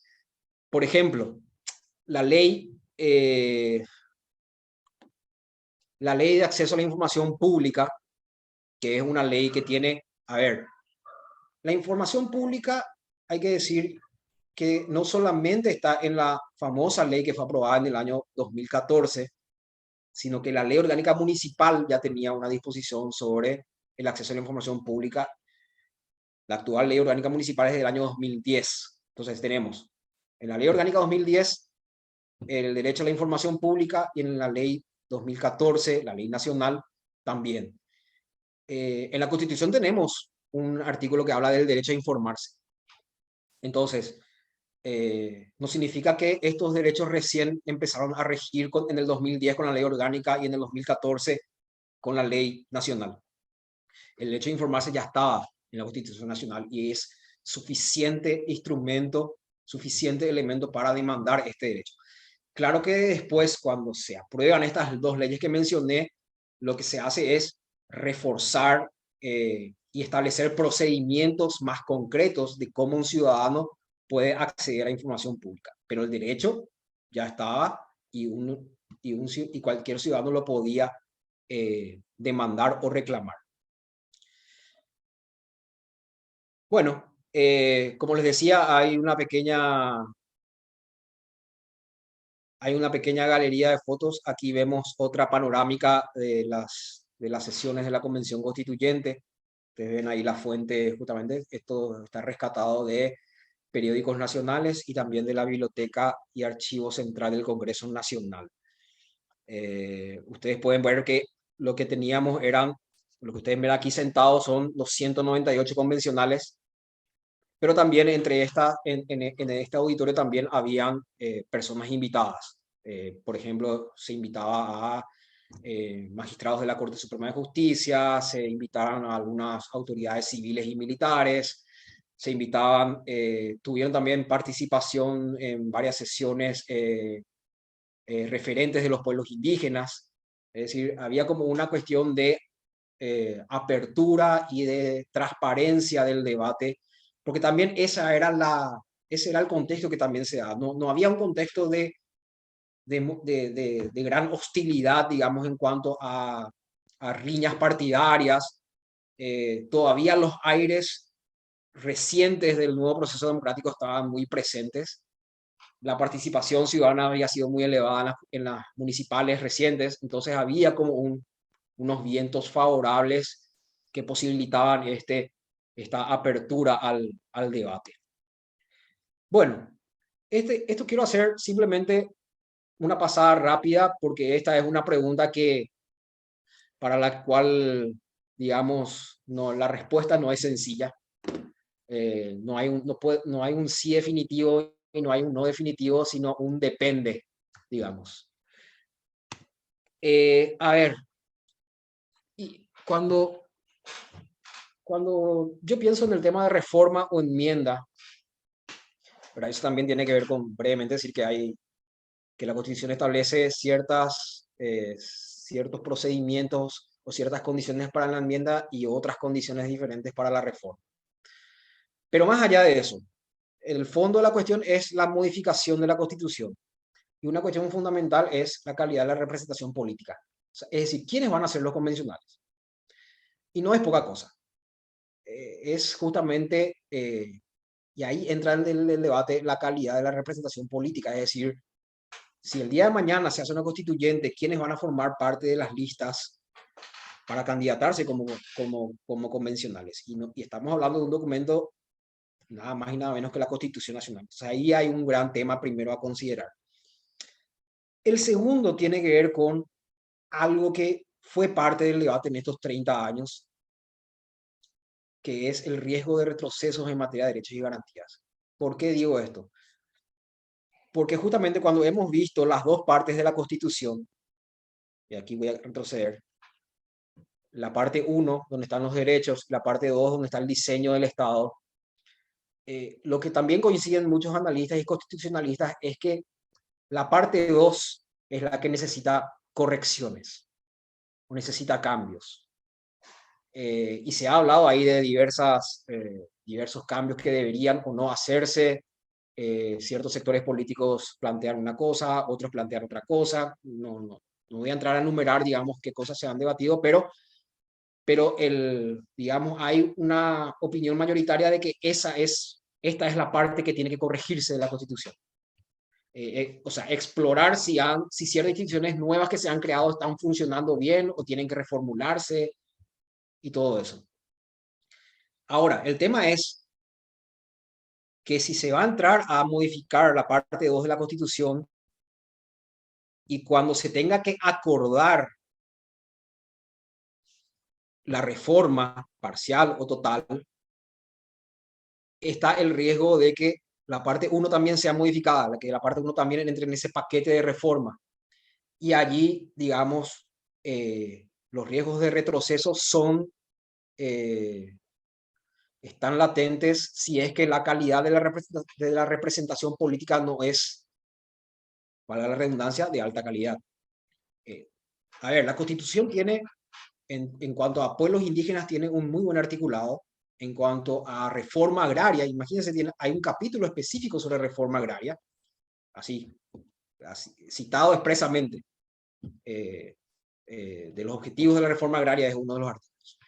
Por ejemplo, la ley, la ley de acceso a la información pública, que es una ley que tiene, a ver, la información pública, hay que decir que no solamente está en la famosa ley que fue aprobada en el año 2014, sino que la ley orgánica municipal ya tenía una disposición sobre el acceso a la información pública. La actual ley orgánica municipal es del año 2010. Entonces tenemos en la ley orgánica 2010 el derecho a la información pública y en la ley 2014, la ley nacional, también. En la Constitución tenemos un artículo que habla del derecho a informarse. Entonces, no significa que estos derechos recién empezaron a regir en el 2010 con la ley orgánica y en el 2014 con la ley nacional. El derecho a informarse ya estaba en la Constitución Nacional y es suficiente instrumento, suficiente elemento para demandar este derecho. Claro que después, cuando se aprueban estas dos leyes que mencioné, lo que se hace es reforzar y establecer procedimientos más concretos de cómo un ciudadano puede acceder a información pública. Pero el derecho ya estaba y cualquier ciudadano lo podía demandar o reclamar. Bueno, como les decía, hay una pequeña galería de fotos. Aquí vemos otra panorámica de las sesiones de la Convención Constituyente. Ustedes ven ahí la fuente, justamente, esto está rescatado de periódicos nacionales y también de la Biblioteca y Archivo Central del Congreso Nacional. Ustedes pueden ver que lo que teníamos eran, lo que ustedes ven aquí sentados son los 198 convencionales, pero también entre en este auditorio también habían personas invitadas. Por ejemplo, se invitaba a magistrados de la Corte Suprema de Justicia, se invitaban a algunas autoridades civiles y militares, se invitaban, tuvieron también participación en varias sesiones referentes de los pueblos indígenas. Es decir, había como una cuestión de apertura y de transparencia del debate, porque también ese era el contexto que también se da. No había un contexto de gran hostilidad, digamos, en cuanto a riñas partidarias. Todavía los aires recientes del nuevo proceso democrático estaban muy presentes. La participación ciudadana había sido muy elevada en las municipales recientes, entonces había como unos vientos favorables que posibilitaban esta apertura al debate. Bueno, esto quiero hacer simplemente una pasada rápida porque esta es una pregunta para la cual, digamos, la respuesta no es sencilla. No hay un sí definitivo y no hay un no definitivo, sino un depende, digamos. A ver, y cuando yo pienso en el tema de reforma o enmienda, pero eso también tiene que ver con brevemente decir que la Constitución establece ciertos procedimientos o ciertas condiciones para la enmienda y otras condiciones diferentes para la reforma. Pero más allá de eso, el fondo de la cuestión es la modificación de la Constitución. Y una cuestión fundamental es la calidad de la representación política. O sea, es decir, ¿quiénes van a ser los convencionales? Y no es poca cosa. Es justamente, y ahí entra en el debate la calidad de la representación política. Es decir, si el día de mañana se hace una constituyente, ¿quiénes van a formar parte de las listas para candidatarse como convencionales? Y estamos hablando de un documento nada más y nada menos que la Constitución Nacional. O sea, ahí hay un gran tema primero a considerar. El segundo tiene que ver con algo que fue parte del debate en estos 30 años, que es el riesgo de retrocesos en materia de derechos y garantías. ¿Por qué digo esto? Porque justamente cuando hemos visto las dos partes de la Constitución, y aquí voy a retroceder, la parte 1, donde están los derechos, la parte 2, donde está el diseño del Estado. Lo que también coinciden muchos analistas y constitucionalistas es que la parte 2 es la que necesita correcciones o necesita cambios. Y se ha hablado ahí de diversos cambios que deberían o no hacerse. Ciertos sectores políticos plantean una cosa, otros plantean otra cosa. No voy a entrar a enumerar, digamos, qué cosas se han debatido, pero digamos, hay una opinión mayoritaria de que esta es la parte que tiene que corregirse de la Constitución. O sea, explorar si ciertas instituciones nuevas que se han creado están funcionando bien o tienen que reformularse y todo eso. Ahora, el tema es que si se va a entrar a modificar la parte 2 de la Constitución y cuando se tenga que acordar la reforma parcial o total, está el riesgo de que la parte 1 también sea modificada, que la parte 1 también entre en ese paquete de reforma. Y allí, digamos, los riesgos de retroceso están latentes si es que la calidad de la representación política no es, para la redundancia, de alta calidad. A ver, la Constitución tiene, en cuanto a pueblos indígenas, tiene un muy buen articulado. En cuanto a reforma agraria, imagínense, hay un capítulo específico sobre reforma agraria, así citado expresamente. De los objetivos de la reforma agraria es uno de los artículos.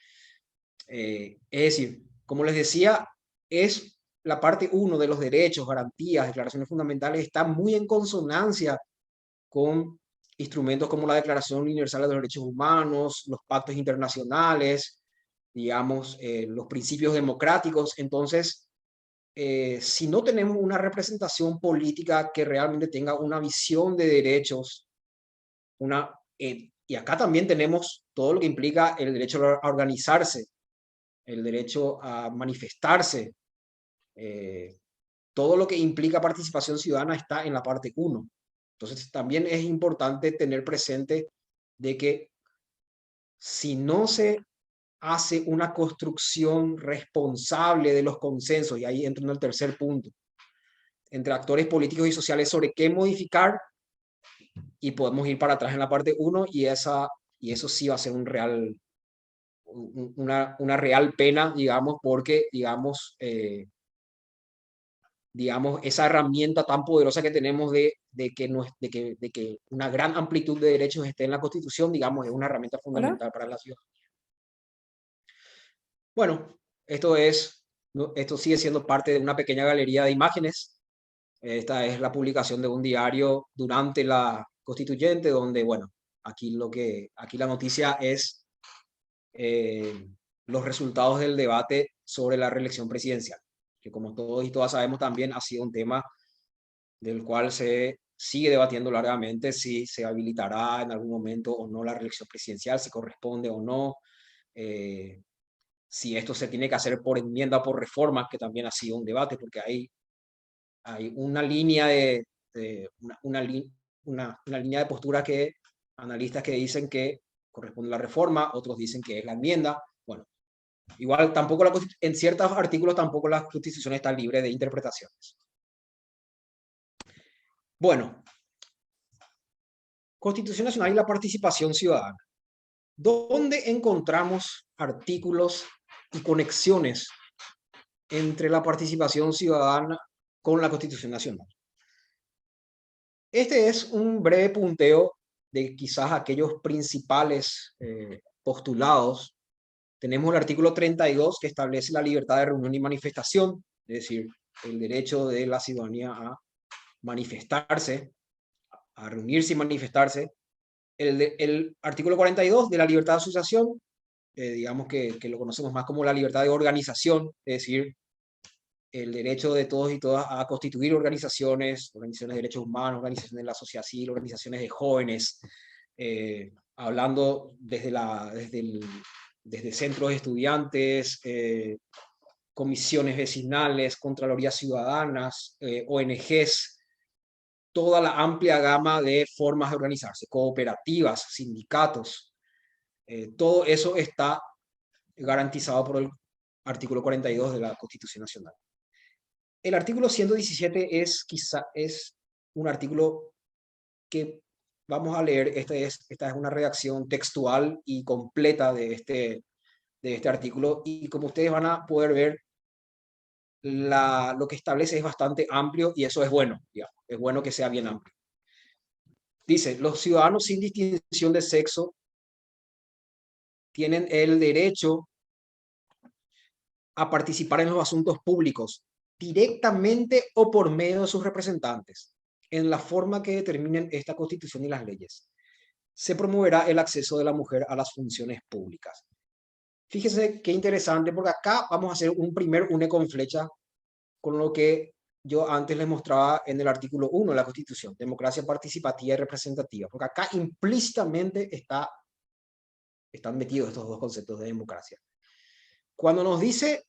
Es decir, como les decía, es la parte 1 de los derechos, garantías, declaraciones fundamentales, está muy en consonancia con instrumentos como la Declaración Universal de los Derechos Humanos, los pactos internacionales, digamos, los principios democráticos. Entonces, si no tenemos una representación política que realmente tenga una visión de derechos, y acá también tenemos todo lo que implica el derecho a organizarse, el derecho a manifestarse, todo lo que implica participación ciudadana está en la parte 1. Entonces también es importante tener presente de que si no se hace una construcción responsable de los consensos, y ahí entra en el tercer punto, entre actores políticos y sociales sobre qué modificar, y podemos ir para atrás en la parte 1 y eso sí va a ser una real pena, digamos, porque, digamos, esa herramienta tan poderosa que tenemos de que una gran amplitud de derechos esté en la Constitución, digamos, es una herramienta fundamental para la ciudad. Bueno, esto sigue siendo parte de una pequeña galería de imágenes. Esta es la publicación de un diario durante la Constituyente, donde, bueno, aquí la noticia es los resultados del debate sobre la reelección presidencial, que como todos y todas sabemos también ha sido un tema del cual se sigue debatiendo largamente si se habilitará en algún momento o no la reelección presidencial, si corresponde o no, si esto se tiene que hacer por enmienda o por reforma, que también ha sido un debate, porque hay una línea una línea de postura que analistas que dicen que corresponde a la reforma, otros dicen que es la enmienda. Bueno, igual tampoco en ciertos artículos tampoco la Constitución está libre de interpretaciones. Bueno, Constitución Nacional y la participación ciudadana. ¿Dónde encontramos artículos y conexiones entre la participación ciudadana con la Constitución Nacional? Este es un breve punteo de quizás aquellos principales postulados. Tenemos el artículo 32 que establece la libertad de reunión y manifestación, es decir, el derecho de la ciudadanía a manifestarse, a reunirse y manifestarse. El artículo 42 de la libertad de asociación, digamos que lo conocemos más como la libertad de organización, es decir, el derecho de todos y todas a constituir organizaciones de derechos humanos, organizaciones de la sociedad civil, organizaciones de jóvenes, hablando desde centros de estudiantes, comisiones vecinales, contralorías ciudadanas, ONGs, toda la amplia gama de formas de organizarse, cooperativas, sindicatos. Todo eso está garantizado por el artículo 42 de la Constitución Nacional. El artículo 117 es un artículo que vamos a leer. Esta es una redacción textual y completa de este artículo, y como ustedes van a poder ver, lo que establece es bastante amplio, y eso es bueno, digamos. Es bueno que sea bien amplio. Dice: los ciudadanos sin distinción de sexo tienen el derecho a participar en los asuntos públicos, directamente o por medio de sus representantes, en la forma que determinen esta Constitución y las leyes. Se promoverá el acceso de la mujer a las funciones públicas. Fíjense qué interesante, porque acá vamos a hacer un primer une con flecha con lo que yo antes les mostraba en el artículo 1 de la Constitución, democracia participativa y representativa, porque acá implícitamente están metidos estos dos conceptos de democracia. Cuando nos dice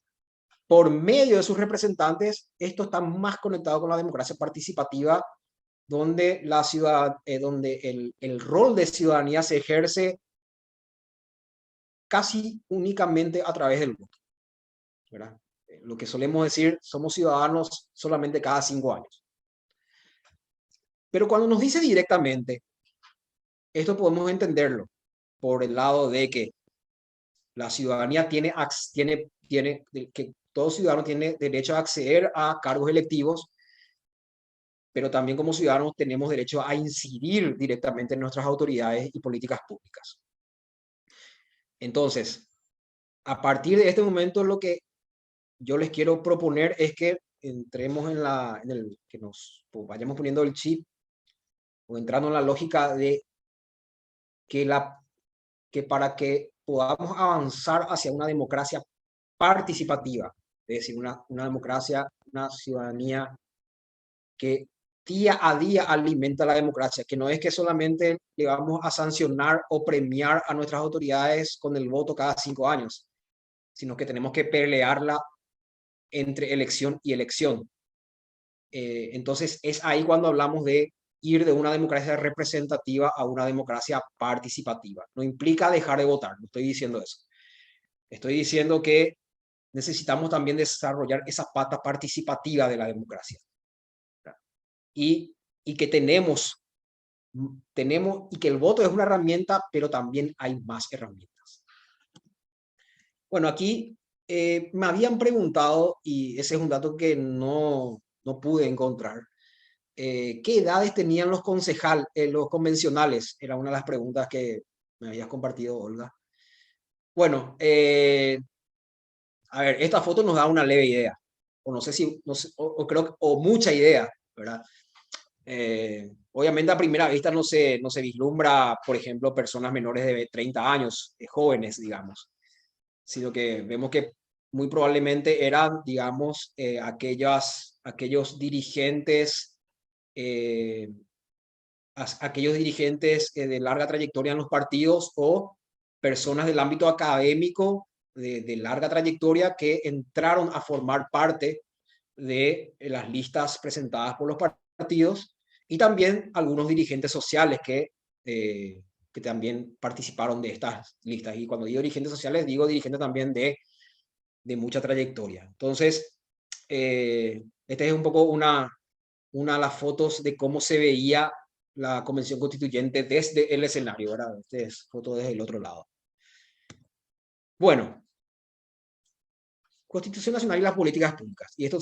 por medio de sus representantes, esto está más conectado con la democracia participativa, donde el rol de ciudadanía se ejerce casi únicamente a través del voto, ¿verdad? Lo que solemos decir, somos ciudadanos solamente cada 5 años. Pero cuando nos dice directamente, esto podemos entenderlo por el lado de que la ciudadanía que todo ciudadano tiene derecho a acceder a cargos electivos, pero también como ciudadanos tenemos derecho a incidir directamente en nuestras autoridades y políticas públicas. Entonces, a partir de este momento, lo que yo les quiero proponer es que entremos que nos vayamos poniendo el chip, o entrando en la lógica de que para que podamos avanzar hacia una democracia participativa, es decir, una democracia, una ciudadanía que día a día alimenta la democracia, que no es que solamente le vamos a sancionar o premiar a nuestras autoridades con el voto cada 5 años, sino que tenemos que pelearla entre elección y elección. Entonces es ahí cuando hablamos de ir de una democracia representativa a una democracia participativa. No implica dejar de votar, no estoy diciendo eso. Estoy diciendo que necesitamos también desarrollar esa pata participativa de la democracia. Y que tenemos, y que el voto es una herramienta, pero también hay más herramientas. Bueno, aquí me habían preguntado, y ese es un dato que no pude encontrar, ¿qué edades tenían los convencionales? Era una de las preguntas que me habías compartido, Olga. Bueno, a ver, esta foto nos da una leve idea, o no sé si, o mucha idea, ¿verdad? Obviamente a primera vista no se vislumbra, por ejemplo, personas menores de 30 años, jóvenes, digamos, sino que vemos que muy probablemente eran, digamos, aquellos dirigentes de larga trayectoria en los partidos, o personas del ámbito académico de larga trayectoria que entraron a formar parte de las listas presentadas por los partidos, y también algunos dirigentes sociales que también participaron de estas listas. Y cuando digo dirigentes sociales, digo dirigentes también de mucha trayectoria. Entonces, esta es un poco una de las fotos de cómo se veía la Convención Constituyente desde el escenario, ¿verdad? Esta es foto desde el otro lado. Bueno, Constitución Nacional y las políticas públicas. Y esto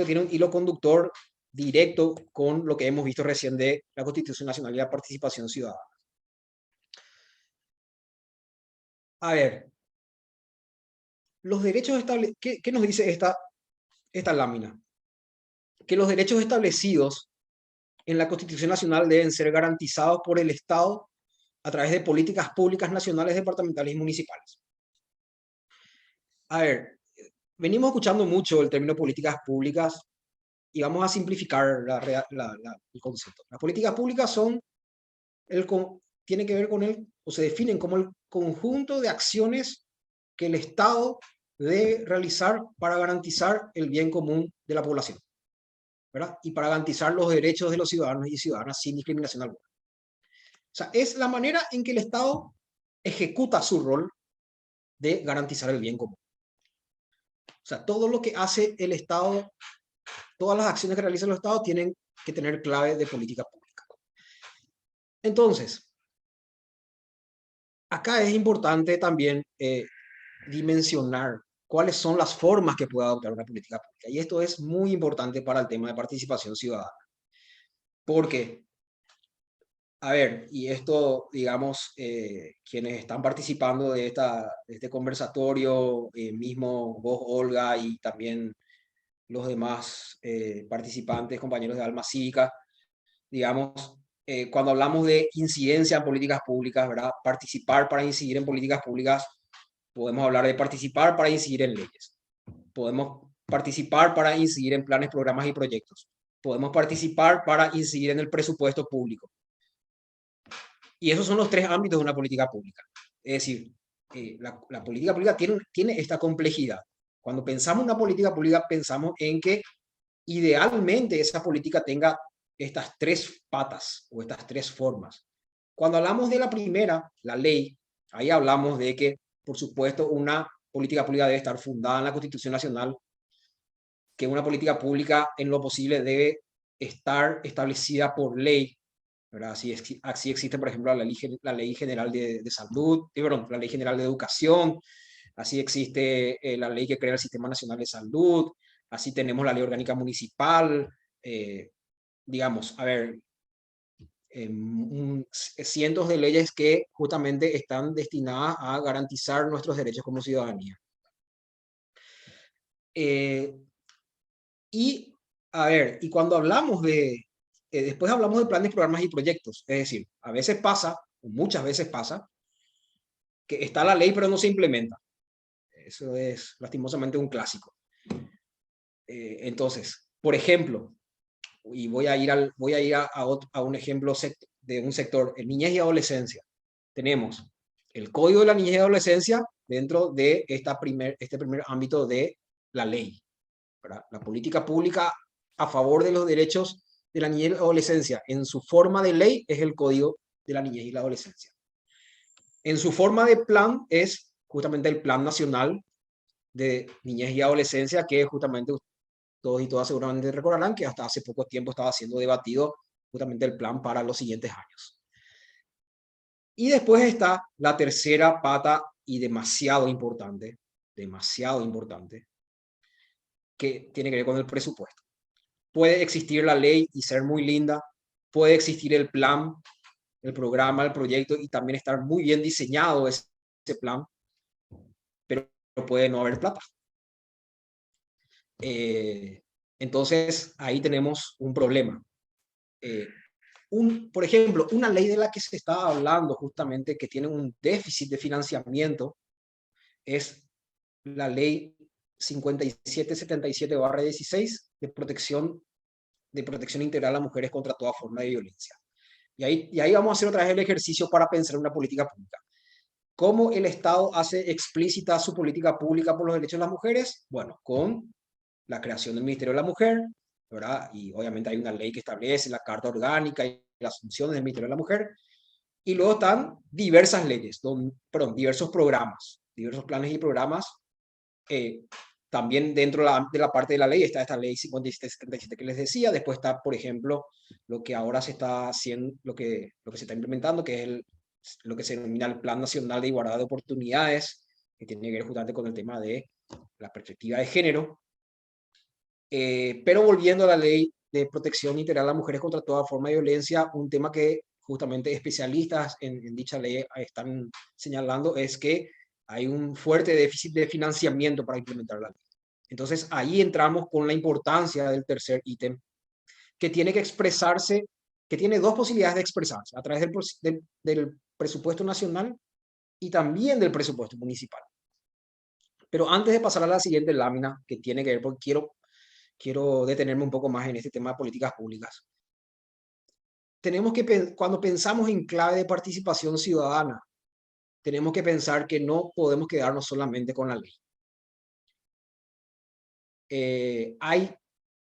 tiene un hilo conductor directo con lo que hemos visto recién de la Constitución Nacional y la participación ciudadana. A ver, los derechos ¿qué nos dice esta lámina? Que los derechos establecidos en la Constitución Nacional deben ser garantizados por el Estado a través de políticas públicas nacionales, departamentales y municipales. A ver, venimos escuchando mucho el término políticas públicas, y vamos a simplificar el concepto. Las políticas públicas tienen que ver o se definen como el conjunto de acciones que el Estado debe realizar para garantizar el bien común de la población, ¿verdad? Y para garantizar los derechos de los ciudadanos y ciudadanas sin discriminación alguna. O sea, es la manera en que el Estado ejecuta su rol de garantizar el bien común. O sea, todo lo que hace el Estado, todas las acciones que realiza el Estado tienen que tener clave de política pública. Entonces, acá es importante también dimensionar cuáles son las formas que puede adoptar una política pública. Y esto es muy importante para el tema de participación ciudadana. Porque, a ver, y esto, digamos, quienes están participando de este conversatorio, mismo vos, Olga, y también los demás participantes, compañeros de Alma Cívica, digamos, cuando hablamos de incidencia en políticas públicas, ¿verdad? Participar para incidir en políticas públicas, podemos hablar de participar para incidir en leyes. Podemos participar para incidir en planes, programas y proyectos. Podemos participar para incidir en el presupuesto público. Y esos son los tres ámbitos de una política pública. Es decir, la política pública tiene esta complejidad. Cuando pensamos en una política pública, pensamos en que idealmente esa política tenga estas tres patas o estas tres formas. Cuando hablamos de la primera, la ley, ahí hablamos de que, por supuesto, una política pública debe estar fundada en la Constitución Nacional, que una política pública en lo posible debe estar establecida por ley, ¿verdad? Así existe, por ejemplo, la ley general de salud, perdón, la ley general de educación, así existe la ley que crea el Sistema Nacional de Salud, así tenemos la ley orgánica municipal, digamos, a ver, cientos de leyes que justamente están destinadas a garantizar nuestros derechos como ciudadanía. Y, a ver, y cuando hablamos después hablamos de planes, programas y proyectos, es decir, a veces pasa, muchas veces pasa, que está la ley pero no se implementa. Eso es lastimosamente un clásico. Entonces, por ejemplo, y voy a ir a un ejemplo de un sector, en niñez y adolescencia. Tenemos el Código de la Niñez y Adolescencia dentro de este primer ámbito de la ley, ¿verdad? La política pública a favor de los derechos de la niñez y la adolescencia en su forma de ley es el Código de la Niñez y la Adolescencia. En su forma de plan es justamente el Plan Nacional de Niñez y Adolescencia, que justamente todos y todas seguramente recordarán que hasta hace poco tiempo estaba siendo debatido justamente el plan para los siguientes años. Y después está la tercera pata y demasiado importante, que tiene que ver con el presupuesto. Puede existir la ley y ser muy linda, puede existir el plan, el programa, el proyecto y también estar muy bien diseñado ese plan, pero puede no haber plata. Entonces, ahí tenemos un problema. Por ejemplo, una ley de la que se está hablando justamente que tiene un déficit de financiamiento es la ley 5777/16 de protección integral a mujeres contra toda forma de violencia. Y ahí vamos a hacer otra vez el ejercicio para pensar en una política pública. ¿Cómo el Estado hace explícita su política pública por los derechos de las mujeres? Bueno, con la creación del Ministerio de la Mujer, ¿verdad? Y obviamente hay una ley que establece la Carta Orgánica y las funciones del Ministerio de la Mujer. Y luego están diversas leyes, diversos programas, diversos planes y programas. También dentro de la parte de la ley está esta ley 5777 que les decía. Después está, por ejemplo, lo que ahora se está haciendo, lo que se está implementando, que es lo que se denomina el Plan Nacional de Igualdad de Oportunidades, que tiene que ver justamente con el tema de la perspectiva de género. Pero volviendo a la ley de protección integral a las mujeres contra toda forma de violencia, un tema que justamente especialistas en dicha ley están señalando es que hay un fuerte déficit de financiamiento para implementar la ley. Entonces ahí entramos con la importancia del tercer ítem, que tiene que expresarse, que tiene dos posibilidades de expresarse, a través del presupuesto nacional y también del presupuesto municipal. Pero antes de pasar a la siguiente lámina, que tiene que ver, porque quiero detenerme un poco más en este tema de políticas públicas. Tenemos que, cuando pensamos en clave de participación ciudadana, tenemos que pensar que no podemos quedarnos solamente con la ley. Hay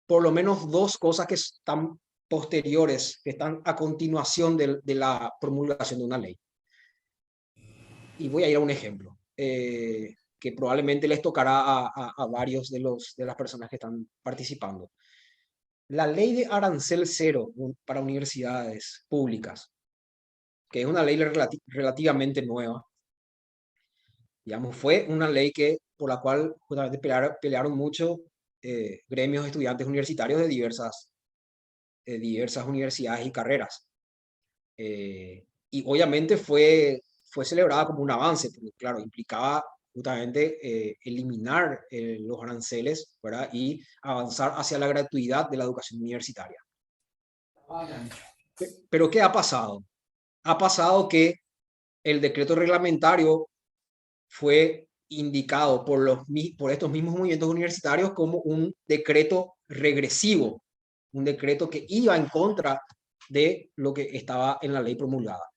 por lo menos dos cosas que están posteriores, que están a continuación de la promulgación de una ley. y voy a ir a un ejemplo que probablemente les tocará a varios de las personas que están participando. La ley de arancel cero para universidades públicas, que es una ley relativamente nueva, digamos, fue una ley por la cual justamente pelearon mucho gremios de estudiantes universitarios de diversas universidades y carreras. Y obviamente fue celebrada como un avance, porque claro, implicaba justamente eliminar los aranceles, ¿verdad? Y avanzar hacia la gratuidad de la educación universitaria. Pero ¿qué ha pasado? Ha pasado que el decreto reglamentario fue indicado por estos mismos movimientos universitarios como un decreto regresivo, un decreto que iba en contra de lo que estaba en la ley promulgada.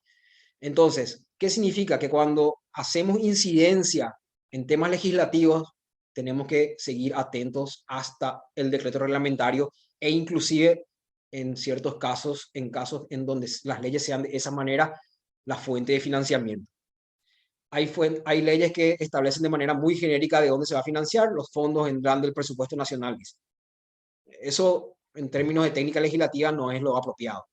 Entonces, ¿qué significa? Que cuando hacemos incidencia en temas legislativos, tenemos que seguir atentos hasta el decreto reglamentario e inclusive en ciertos casos, en casos en donde las leyes sean de esa manera, la fuente de financiamiento. Hay leyes que establecen de manera muy genérica de dónde se va a financiar, los fondos vendrán del presupuesto nacional. Eso, en términos de técnica legislativa, no es lo apropiado.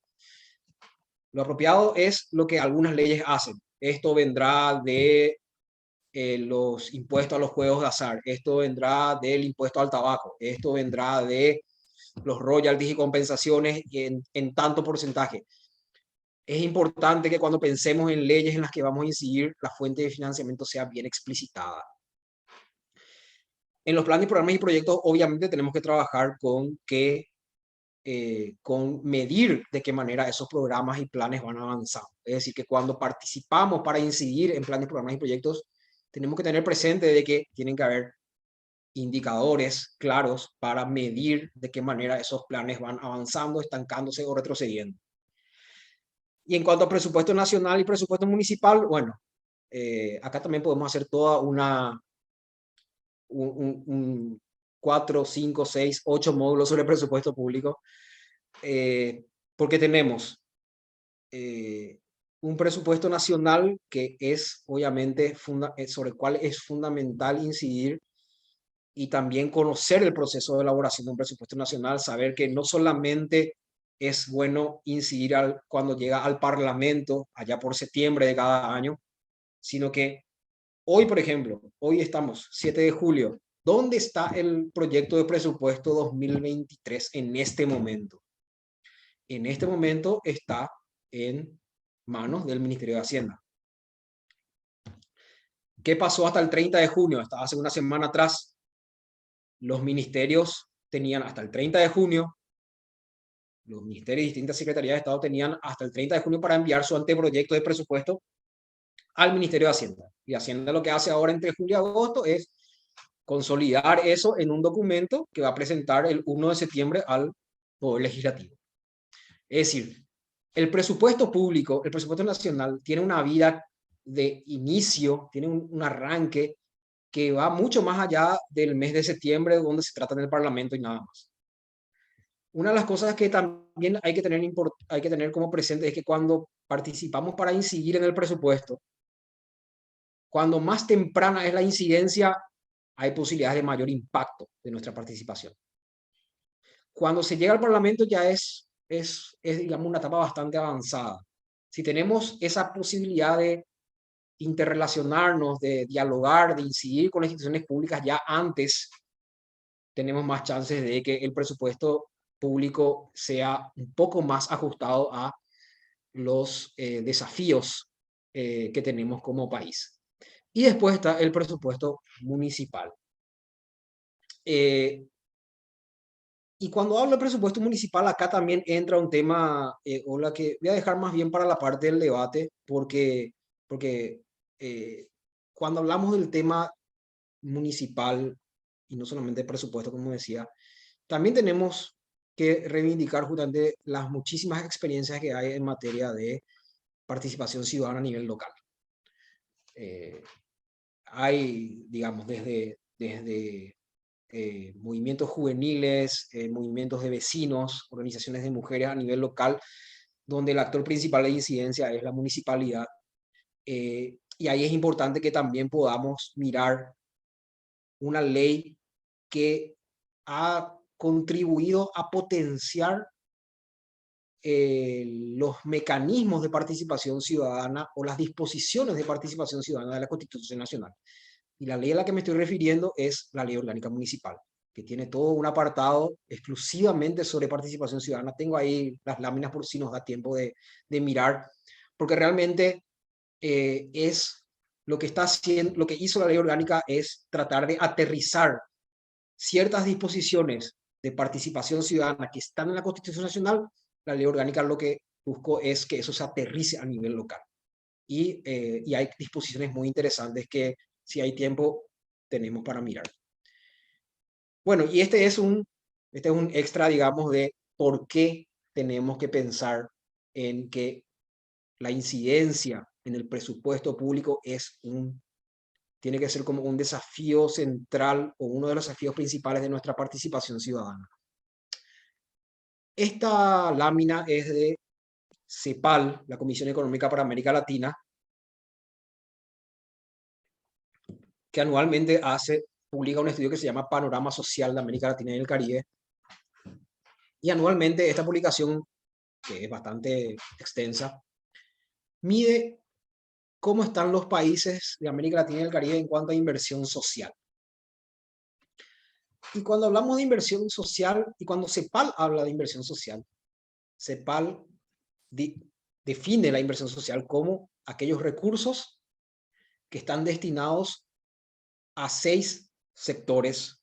Lo apropiado es lo que algunas leyes hacen. Esto vendrá de los impuestos a los juegos de azar, esto vendrá del impuesto al tabaco, esto vendrá de los royalties y compensaciones en tanto porcentaje. Es importante que cuando pensemos en leyes en las que vamos a incidir, la fuente de financiamiento sea bien explicitada. En los planes, programas y proyectos, obviamente tenemos que trabajar con medir de qué manera esos programas y planes van avanzando. Es decir, que cuando participamos para incidir en planes, programas y proyectos, tenemos que tener presente de que tienen que haber indicadores claros para medir de qué manera esos planes van avanzando, estancándose o retrocediendo. Y en cuanto a presupuesto nacional y presupuesto municipal, bueno, acá también podemos hacer toda un 4, 5, 6, 8 módulos sobre presupuesto público, porque tenemos un presupuesto nacional que es obviamente sobre el cual es fundamental incidir y también conocer el proceso de elaboración de un presupuesto nacional, saber que no solamente es bueno incidir cuando llega al Parlamento, allá por septiembre de cada año, sino que hoy, por ejemplo, hoy estamos 7 de julio, ¿dónde está el proyecto de presupuesto 2023 en este momento? En este momento está en manos del Ministerio de Hacienda. ¿Qué pasó hasta el 30 de junio? Hasta hace una semana atrás, los ministerios tenían hasta el 30 de junio, los ministerios y distintas secretarías de Estado tenían hasta el 30 de junio para enviar su anteproyecto de presupuesto al Ministerio de Hacienda. Y Hacienda lo que hace ahora entre julio y agosto es consolidar eso en un documento que va a presentar el 1 de septiembre al Poder Legislativo. Es decir, el presupuesto público, el presupuesto nacional, tiene una vida de inicio, tiene un arranque que va mucho más allá del mes de septiembre, donde se trata en el Parlamento y nada más. Una de las cosas que también hay que tener como presente es que cuando participamos para incidir en el presupuesto, cuando más temprana es la incidencia, hay posibilidades de mayor impacto de nuestra participación. Cuando se llega al Parlamento ya es digamos, una etapa bastante avanzada. Si tenemos esa posibilidad de interrelacionarnos, de dialogar, de incidir con las instituciones públicas ya antes, tenemos más chances de que el presupuesto público sea un poco más ajustado a los desafíos que tenemos como país. Y después está el presupuesto municipal. Y cuando hablo de presupuesto municipal, acá también entra un tema, Ola, que voy a dejar más bien para la parte del debate, porque cuando hablamos del tema municipal, y no solamente presupuesto, como decía, también tenemos que reivindicar justamente las muchísimas experiencias que hay en materia de participación ciudadana a nivel local. Hay, digamos, desde movimientos juveniles, movimientos de vecinos, organizaciones de mujeres a nivel local, donde el actor principal de incidencia es la municipalidad. Y Y ahí es importante que también podamos mirar una ley que ha contribuido a potenciar los mecanismos de participación ciudadana o las disposiciones de participación ciudadana de la Constitución Nacional. Y la ley a la que me estoy refiriendo es la Ley Orgánica Municipal, que tiene todo un apartado exclusivamente sobre participación ciudadana. Tengo ahí las láminas por si nos da tiempo de mirar, porque realmente es lo que está haciendo, lo que hizo la Ley Orgánica es tratar de aterrizar ciertas disposiciones de participación ciudadana que están en la Constitución Nacional. La Ley Orgánica lo que buscó es que eso se aterrice a nivel local. Y hay disposiciones muy interesantes que, si hay tiempo, tenemos para mirar. Bueno, y este es un extra, digamos, de por qué tenemos que pensar en que la incidencia en el presupuesto público tiene que ser como un desafío central o uno de los desafíos principales de nuestra participación ciudadana. Esta lámina es de CEPAL, la Comisión Económica para América Latina, que anualmente publica un estudio que se llama Panorama Social de América Latina y el Caribe. Y anualmente esta publicación, que es bastante extensa, mide cómo están los países de América Latina y el Caribe en cuanto a inversión social. Y cuando hablamos de inversión social, y cuando CEPAL habla de inversión social, CEPAL define la inversión social como aquellos recursos que están destinados a 6 sectores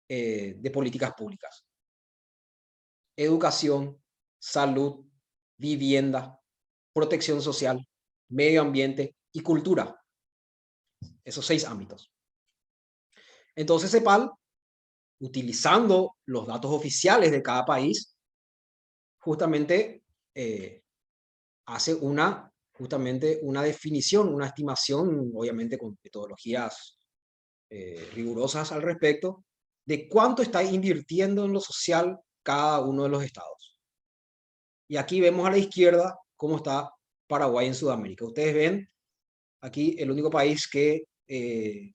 de políticas públicas: educación, salud, vivienda, protección social, medio ambiente y cultura. Esos 6 ámbitos. Entonces CEPAL, utilizando los datos oficiales de cada país, justamente hace una definición, una estimación, obviamente con metodologías rigurosas al respecto, de cuánto está invirtiendo en lo social cada uno de los estados. Y aquí vemos a la izquierda cómo está Paraguay en Sudamérica. Ustedes ven aquí el único país que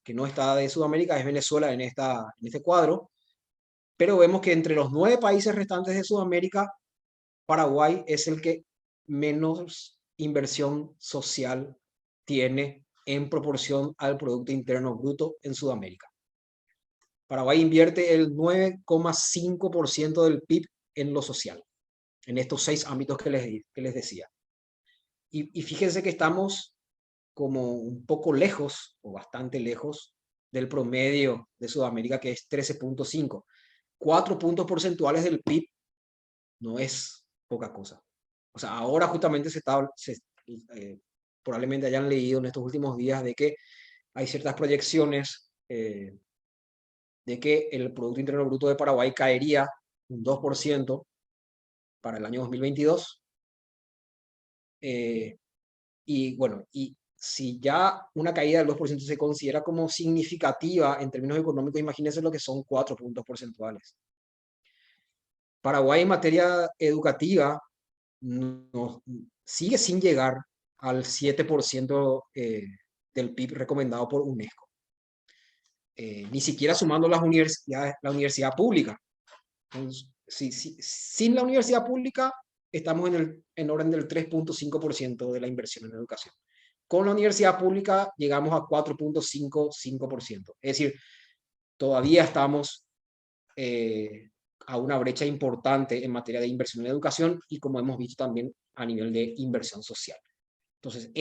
no está de Sudamérica es Venezuela en este cuadro, pero vemos que entre los 9 países restantes de Sudamérica, Paraguay es el que menos inversión social tiene en proporción al Producto Interno Bruto en Sudamérica. Paraguay invierte el 9,5% del PIB en lo social, en estos 6 ámbitos que les decía. Y fíjense que estamos como un poco lejos, o bastante lejos, del promedio de Sudamérica, que es 13,5. 4 puntos porcentuales del PIB no es poca cosa. O sea, ahora justamente probablemente hayan leído en estos últimos días de que hay ciertas proyecciones de que el Producto Interno Bruto de Paraguay caería un 2% para el año 2022. Y bueno, y si ya una caída del 2% se considera como significativa en términos económicos, imagínense lo que son 4 puntos porcentuales. Paraguay en materia educativa sigue sin llegar al 7% del PIB recomendado por UNESCO. Ni siquiera sumando la universidad pública. Entonces, sin la universidad pública estamos en orden del 3,5% de la inversión en educación. Con la universidad pública llegamos a 4,55%. Es decir, todavía estamos a una brecha importante en materia de inversión en educación y, como hemos visto, también a nivel de inversión social. Entonces,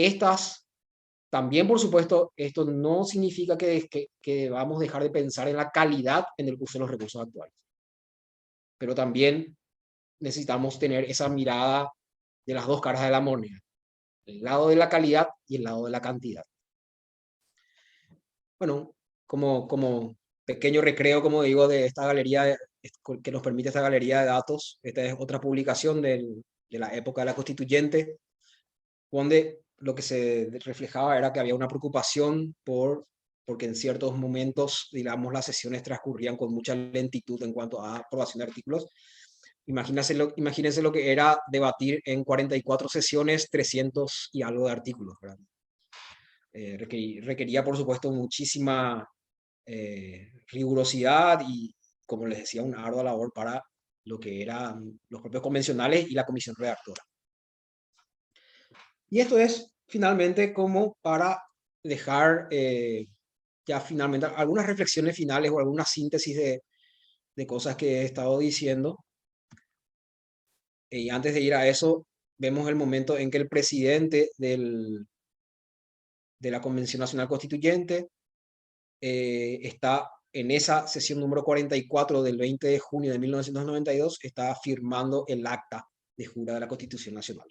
también, por supuesto, esto no significa que debamos dejar de pensar en la calidad en el uso de los recursos actuales. Pero también necesitamos tener esa mirada de las dos caras de la moneda, el lado de la calidad y el lado de la cantidad. Bueno, como pequeño recreo, como digo, de esta galería que nos permite esta galería de datos. Esta es otra publicación de la época de la Constituyente, donde lo que se reflejaba era que había una preocupación porque en ciertos momentos, digamos, las sesiones transcurrían con mucha lentitud en cuanto a aprobación de artículos. Imagínense lo que era debatir en 44 sesiones 300 y algo de artículos, ¿verdad? requería, por supuesto, muchísima rigurosidad y, como les decía, una ardua labor para lo que eran los propios convencionales y la comisión redactora. Y esto es finalmente como para dejar ya finalmente algunas reflexiones finales o alguna síntesis de cosas que he estado diciendo. Y antes de ir a eso, vemos el momento en que el presidente de la Convención Nacional Constituyente está en esa sesión número 44 del 20 de junio de 1992, está firmando el acta de jura de la Constitución Nacional.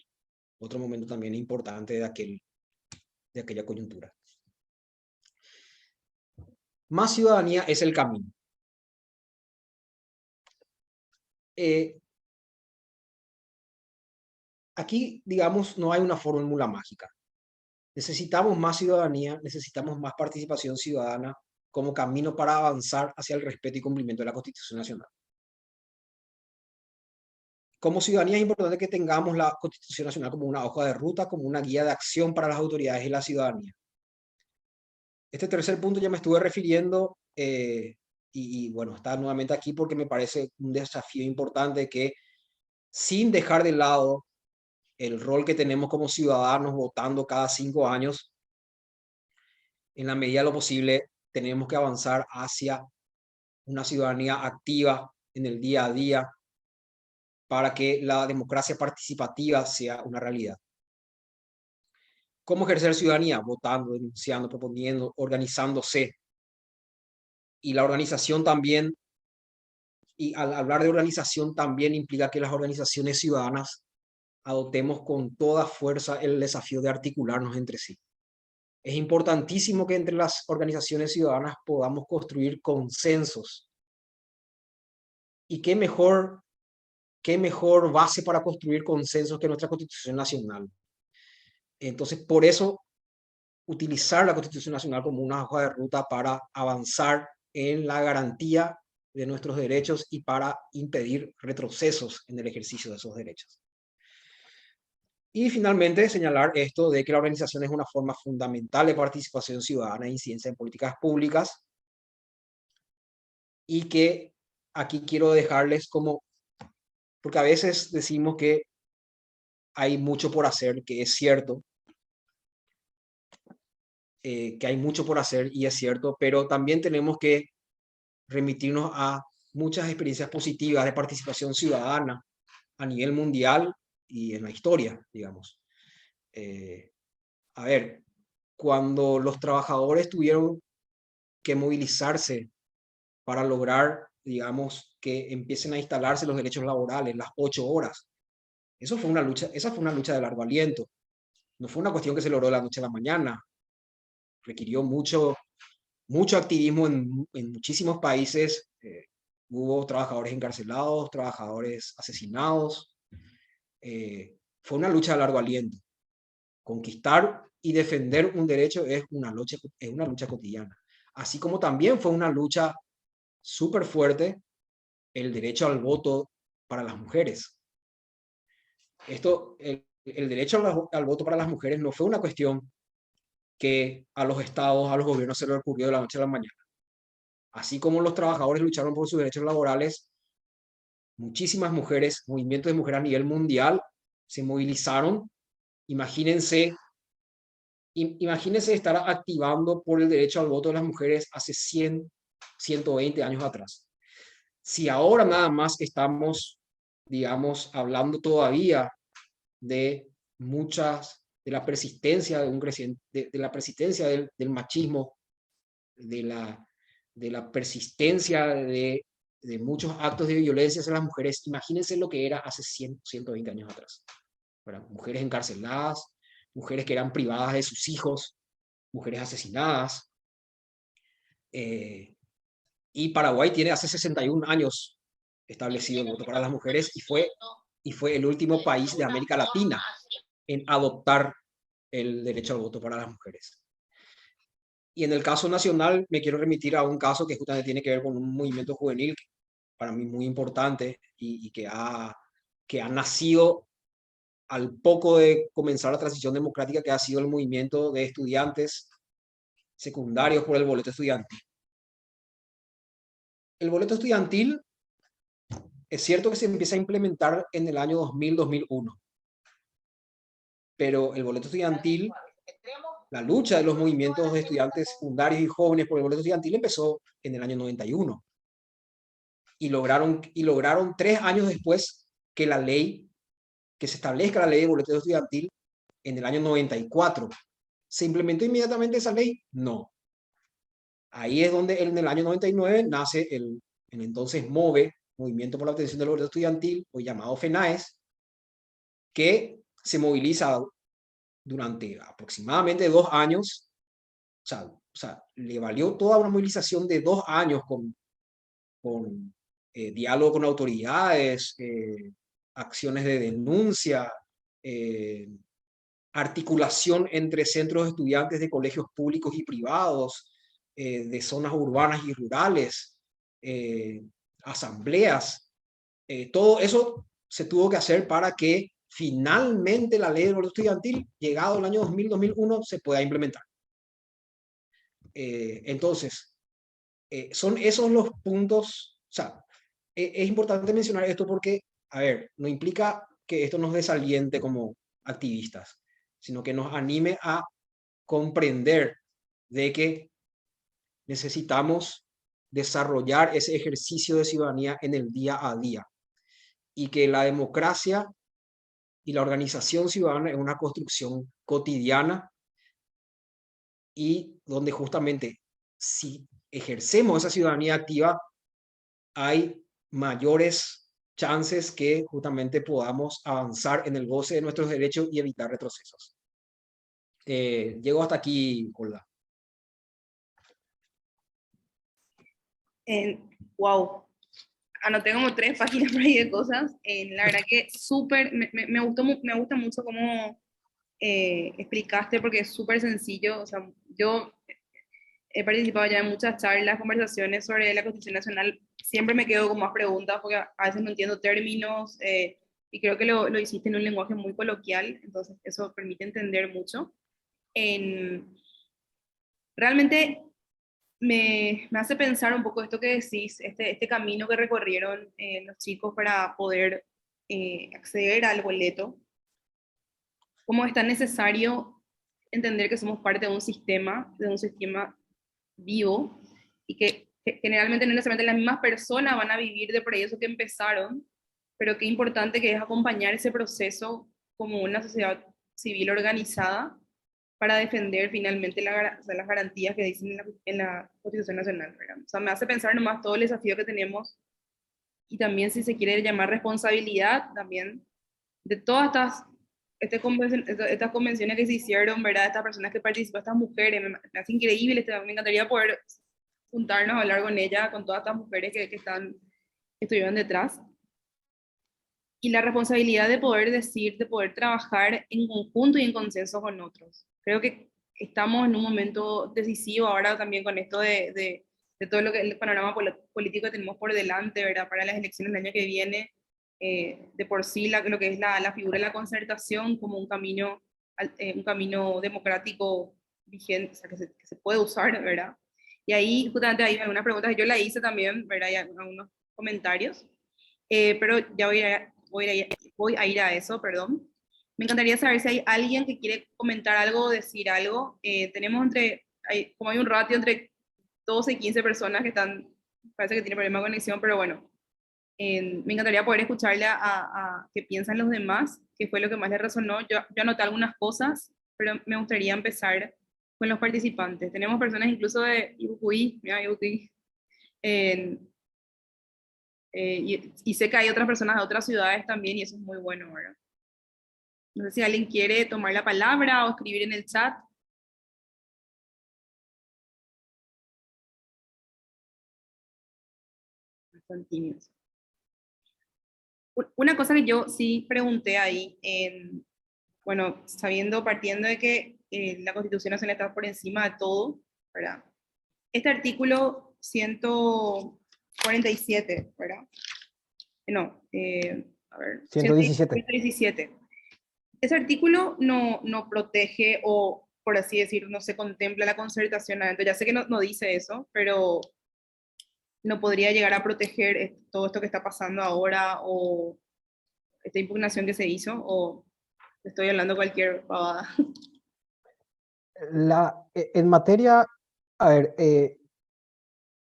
Otro momento también importante de aquella coyuntura. Más ciudadanía es el camino. Aquí, digamos, no hay una fórmula mágica. Necesitamos más ciudadanía, necesitamos más participación ciudadana como camino para avanzar hacia el respeto y cumplimiento de la Constitución Nacional. Como ciudadanía es importante que tengamos la Constitución Nacional como una hoja de ruta, como una guía de acción para las autoridades y la ciudadanía. Este tercer punto ya me estuve refiriendo y bueno, está nuevamente aquí porque me parece un desafío importante que, sin dejar de lado el rol que tenemos como ciudadanos votando cada 5 años, en la medida de lo posible tenemos que avanzar hacia una ciudadanía activa en el día a día para que la democracia participativa sea una realidad. ¿Cómo ejercer ciudadanía? Votando, denunciando, proponiendo, organizándose. Y la organización también, y al hablar de organización también implica que las organizaciones ciudadanas adoptemos con toda fuerza el desafío de articularnos entre sí. Es importantísimo que entre las organizaciones ciudadanas podamos construir consensos. ¿Y qué mejor base para construir consensos que nuestra Constitución Nacional? Entonces, por eso, utilizar la Constitución Nacional como una hoja de ruta para avanzar en la garantía de nuestros derechos y para impedir retrocesos en el ejercicio de esos derechos. Y finalmente, señalar esto de que la organización es una forma fundamental de participación ciudadana e incidencia en políticas públicas, y que aquí quiero dejarles como, porque a veces decimos que hay mucho por hacer, que es cierto, que hay mucho por hacer y es cierto, pero también tenemos que remitirnos a muchas experiencias positivas de participación ciudadana a nivel mundial y en la historia, digamos. A ver, cuando los trabajadores tuvieron que movilizarse para lograr, digamos, que empiecen a instalarse los derechos laborales, las 8 horas, esa fue una lucha de largo aliento. No fue una cuestión que se logró de la noche a la mañana. Requirió mucho activismo en muchísimos países. Hubo trabajadores encarcelados, trabajadores asesinados. Fue una lucha de largo aliento. Conquistar y defender un derecho es una lucha cotidiana. Así como también fue una lucha súper fuerte el derecho al voto para las mujeres. El derecho al voto para las mujeres no fue una cuestión que a los estados, a los gobiernos se les ocurrió de la noche a la mañana. Así como los trabajadores lucharon por sus derechos laborales, muchísimas mujeres, movimientos de mujeres a nivel mundial, se movilizaron. Imagínense estar activando por el derecho al voto de las mujeres hace 100, 120 años atrás. Si ahora nada más estamos, digamos, hablando todavía de la persistencia de la persistencia del machismo, de la persistencia de muchos actos de violencia hacia las mujeres, imagínense lo que era hace 100, 120 años atrás. Mujeres encarceladas, mujeres que eran privadas de sus hijos, mujeres asesinadas. Y Paraguay tiene hace 61 años establecido el voto para las mujeres y fue el último país de América Latina en adoptar el derecho al voto para las mujeres. Y en el caso nacional me quiero remitir a un caso que justamente tiene que ver con un movimiento juvenil para mí muy importante y que ha nacido al poco de comenzar la transición democrática, que ha sido el movimiento de estudiantes secundarios por el boleto estudiantil. El boleto estudiantil es cierto que se empieza a implementar en el año 2000-2001, pero el boleto estudiantil, la lucha de los movimientos de estudiantes secundarios y jóvenes por el boleto estudiantil empezó en el año 91 y lograron 3 años después que la ley, que se establezca la ley de boleto estudiantil en el año 94. ¿Se implementó inmediatamente esa ley? No. Ahí es donde en el año 99 nace el entonces MOVE, Movimiento por la Obtención del Boleto Estudiantil, o llamado FENAES, que se moviliza durante aproximadamente 2 años. O sea, le valió toda una movilización de 2 años con diálogo con autoridades, acciones de denuncia, articulación entre centros de estudiantes de colegios públicos y privados, de zonas urbanas y rurales, asambleas. Todo eso se tuvo que hacer para que finalmente la ley del boleto estudiantil, llegado el año 2000-2001, se pueda implementar. Entonces, son esos los puntos. O sea, es importante mencionar esto porque, a ver, no implica que esto nos desaliente como activistas, sino que nos anime a comprender de que necesitamos desarrollar ese ejercicio de ciudadanía en el día a día y que la democracia y la organización ciudadana es una construcción cotidiana y donde justamente si ejercemos esa ciudadanía activa hay mayores chances que justamente podamos avanzar en el goce de nuestros derechos y evitar retrocesos. Llego hasta aquí, Olga. Wow, anoté como 3 páginas por ahí de cosas. La verdad que súper, me gusta mucho cómo explicaste, porque es súper sencillo. O sea, yo he participado ya en muchas charlas, conversaciones sobre la Constitución Nacional. Siempre me quedo con más preguntas porque a veces no entiendo términos, y creo que lo hiciste en un lenguaje muy coloquial, entonces eso permite entender mucho. Realmente me hace pensar un poco esto que decís, este camino que recorrieron los chicos para poder acceder al boleto, cómo es tan necesario entender que somos parte de un sistema vivo, y que generalmente no necesariamente las mismas personas van a vivir de por eso que empezaron, pero qué importante que es acompañar ese proceso como una sociedad civil organizada para defender finalmente o sea, las garantías que dicen en la Constitución Nacional, ¿verdad? O sea, me hace pensar nomás todo el desafío que tenemos, y también, si se quiere llamar responsabilidad, también de todas estas convenciones que se hicieron, ¿verdad? Estas personas que participan, estas mujeres, me hace increíble. Me encantaría poder juntarnos a hablar con ella, con todas estas mujeres que estuvieron detrás. Y la responsabilidad de poder decir, de poder trabajar en conjunto y en consenso con otros. Creo que estamos en un momento decisivo ahora también con esto de todo lo que el panorama político que tenemos por delante, ¿verdad? Para las elecciones del año que viene. De por sí lo que es la figura de la concertación como un camino democrático vigente, o sea, que se puede usar, ¿verdad? Y ahí justamente hay algunas preguntas que yo la hice también, ¿verdad? Y algunos comentarios, pero ya voy a ir a eso, perdón. Me encantaría saber si hay alguien que quiere comentar algo o decir algo. Tenemos como hay un ratio entre 12 y 15 personas que están, parece que tiene problema de conexión, pero bueno, me encantaría poder escucharle a qué piensan los demás, qué fue lo que más les resonó. Yo anoté algunas cosas, pero me gustaría empezar con los participantes. Tenemos personas incluso de Ibucuí, mira, Ibucuí, y sé que hay otras personas de otras ciudades también, y eso es muy bueno, ¿verdad? No sé si alguien quiere tomar la palabra o escribir en el chat. Están tímidos. Una cosa que yo sí pregunté ahí, bueno, partiendo de que la Constitución Nacional está por encima de todo, ¿verdad? Este artículo 147, ¿verdad? No, a ver, 117. 117. Ese artículo no protege o por así decir, no se contempla la concertación adentro. Ya sé que no dice eso, pero no podría llegar a proteger todo esto que está pasando ahora o esta impugnación que se hizo, o estoy hablando cualquier pavada. En materia, a ver,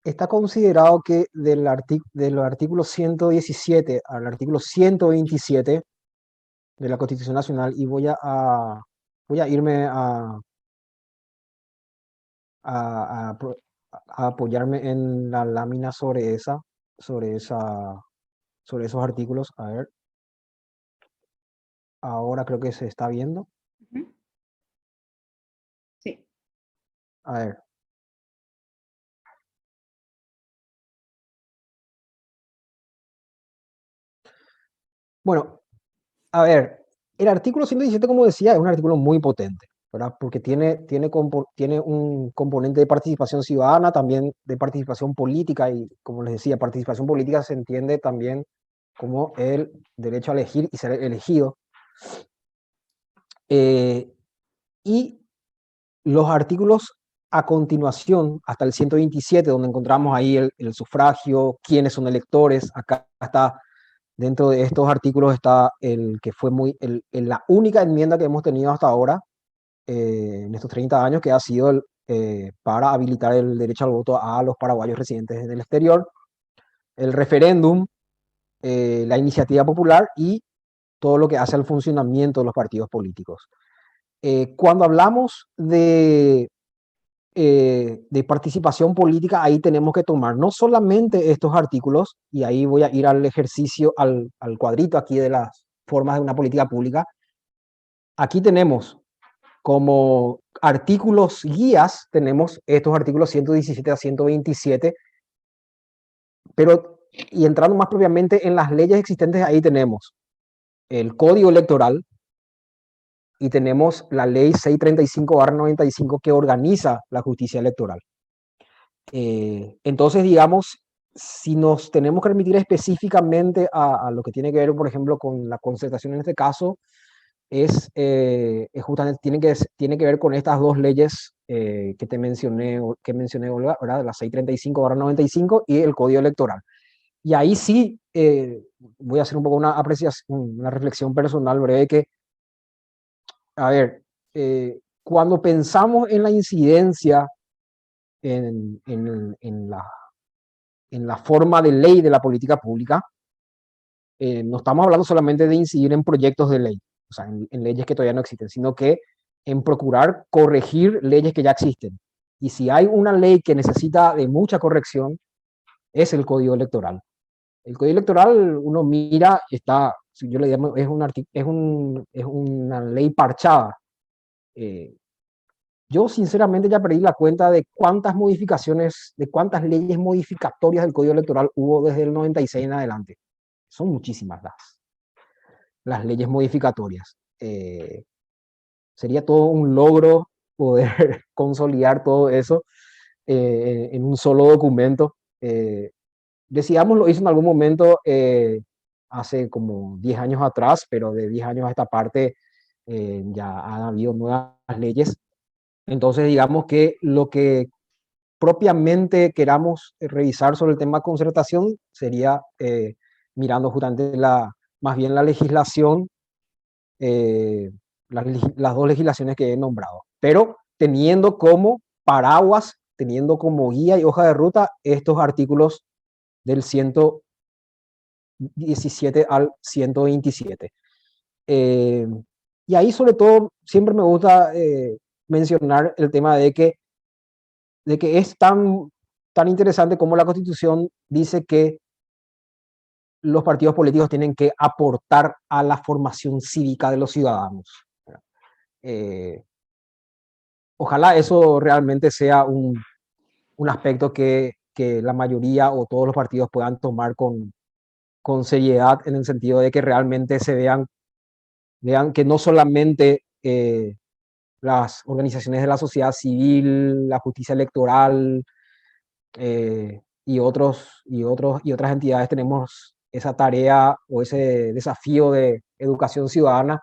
está considerado que de los artículos 117 al artículo 127 de la Constitución Nacional, y voy a irme a, a, a apoyarme en la lámina sobre esa, sobre esos artículos. A ver, ahora creo que se está viendo. Sí. A ver. Bueno, a ver, el artículo 117, como decía, es un artículo muy potente, ¿verdad? Porque tiene un componente de participación ciudadana, también de participación política, y como les decía, participación política se entiende también como el derecho a elegir y ser elegido. Y los artículos a continuación, hasta el 127, donde encontramos ahí el sufragio, quiénes son electores, acá está. Dentro de estos artículos está el que fue la única enmienda que hemos tenido hasta ahora, en estos 30 años, que ha sido para habilitar el derecho al voto a los paraguayos residentes en el exterior, el referéndum, la iniciativa popular y todo lo que hace al funcionamiento de los partidos políticos. Cuando hablamos de participación política, ahí tenemos que tomar no solamente estos artículos, y ahí voy a ir al ejercicio, al cuadrito aquí de las formas de una política pública. Aquí tenemos como artículos guías, tenemos estos artículos 117 a 127, pero, y entrando más propiamente en las leyes existentes, ahí tenemos el Código Electoral y tenemos la Ley 635/95 que organiza la justicia electoral. Entonces, digamos, si nos tenemos que remitir específicamente a lo que tiene que ver, por ejemplo, con la concertación en este caso, es justamente, tiene que ver con estas dos leyes que mencioné, Olga, ¿verdad? La 635/95 y el Código Electoral. Y ahí sí voy a hacer un poco una apreciación, una reflexión personal breve que, a ver, cuando pensamos en la incidencia en la forma de ley de la política pública, no estamos hablando solamente de incidir en proyectos de ley, o sea, en leyes que todavía no existen, sino que en procurar corregir leyes que ya existen. Y si hay una ley que necesita de mucha corrección, es el Código Electoral. El Código Electoral, uno mira, yo le llamo, es una ley parchada. Yo sinceramente ya perdí la cuenta de cuántas modificaciones, de cuántas leyes modificatorias del Código Electoral hubo desde el 96 en adelante. Son muchísimas las leyes modificatorias. Sería todo un logro poder consolidar todo eso en un solo documento. Decíamos, lo hizo en algún momento hace como 10 años atrás, pero de 10 años a esta parte ya han habido nuevas leyes. Entonces, digamos que lo que propiamente queramos revisar sobre el tema concertación sería mirando justamente más bien la legislación, eh, las dos legislaciones que he nombrado, pero teniendo como paraguas, teniendo como guía y hoja de ruta estos artículos del 117 al 127. Y ahí sobre todo siempre me gusta mencionar el tema de que es tan interesante como la Constitución dice que los partidos políticos tienen que aportar a la formación cívica de los ciudadanos. Ojalá eso realmente sea un aspecto que la mayoría o todos los partidos puedan tomar con seriedad, en el sentido de que realmente se vean que no solamente las organizaciones de la sociedad civil, la justicia electoral y otras entidades tenemos esa tarea o ese desafío de educación ciudadana,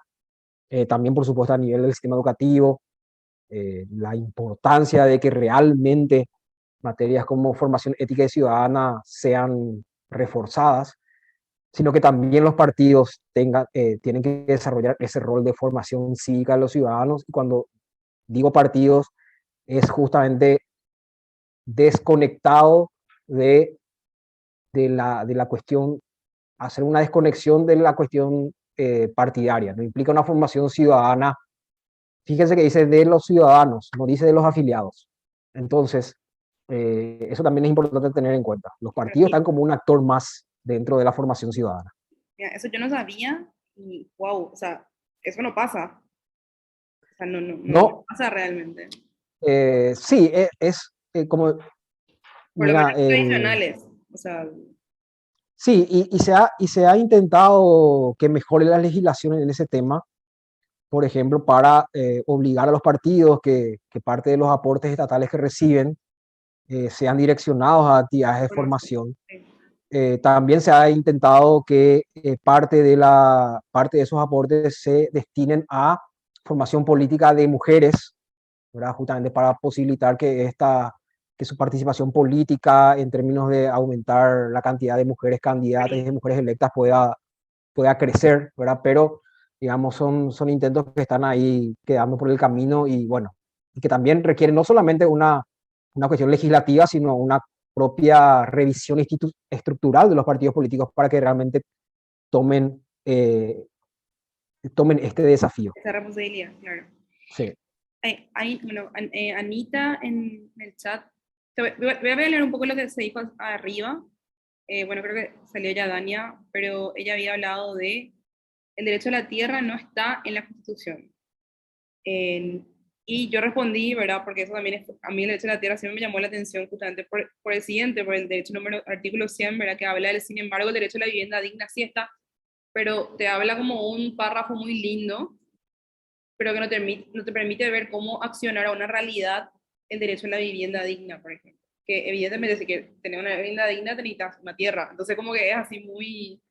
también por supuesto a nivel del sistema educativo, la importancia de que realmente materias como formación ética y ciudadana sean reforzadas, sino que también los partidos tienen que desarrollar ese rol de formación cívica de los ciudadanos. Y cuando digo partidos, es justamente desconectado de la cuestión, hacer una desconexión de la cuestión partidaria. No implica una formación ciudadana. Fíjense que dice de los ciudadanos, no dice de los afiliados. Entonces, eso también es importante tener en cuenta. Los partidos están como un actor más dentro de la formación ciudadana. Eso yo no sabía y wow, o sea, eso no pasa. O sea, no pasa realmente. Sí, como... Por lo menos tradicionales. O sea, sí, y se ha intentado que mejore las legislaciones en ese tema, por ejemplo, para obligar a los partidos que parte de los aportes estatales que reciben sean direccionados a actividades de formación. También se ha intentado que parte de esos aportes se destinen a formación política de mujeres, ¿verdad? Justamente para posibilitar que su participación política en términos de aumentar la cantidad de mujeres candidatas y de mujeres electas pueda crecer, ¿verdad? Pero, digamos, son intentos que están ahí quedando por el camino y bueno, y que también requieren no solamente una cuestión legislativa, sino una propia revisión estructural de los partidos políticos para que realmente tomen este desafío. Esa responsabilidad, claro. Sí. Bueno, Anita en el chat, voy a leer un poco lo que se dijo arriba. Bueno, creo que salió ya Dania, pero ella había hablado de el derecho a la tierra no está en la Constitución. Y yo respondí, ¿verdad? Porque eso también a mí el derecho a la tierra siempre me llamó la atención justamente por el siguiente, por el derecho artículo 100, ¿verdad? Que habla del, sin embargo, el derecho a la vivienda digna sí está, pero te habla como un párrafo muy lindo, pero que no te permite ver cómo accionar a una realidad el derecho a la vivienda digna, por ejemplo. Que evidentemente si que tener una vivienda digna necesitas una tierra, entonces como que es así muy...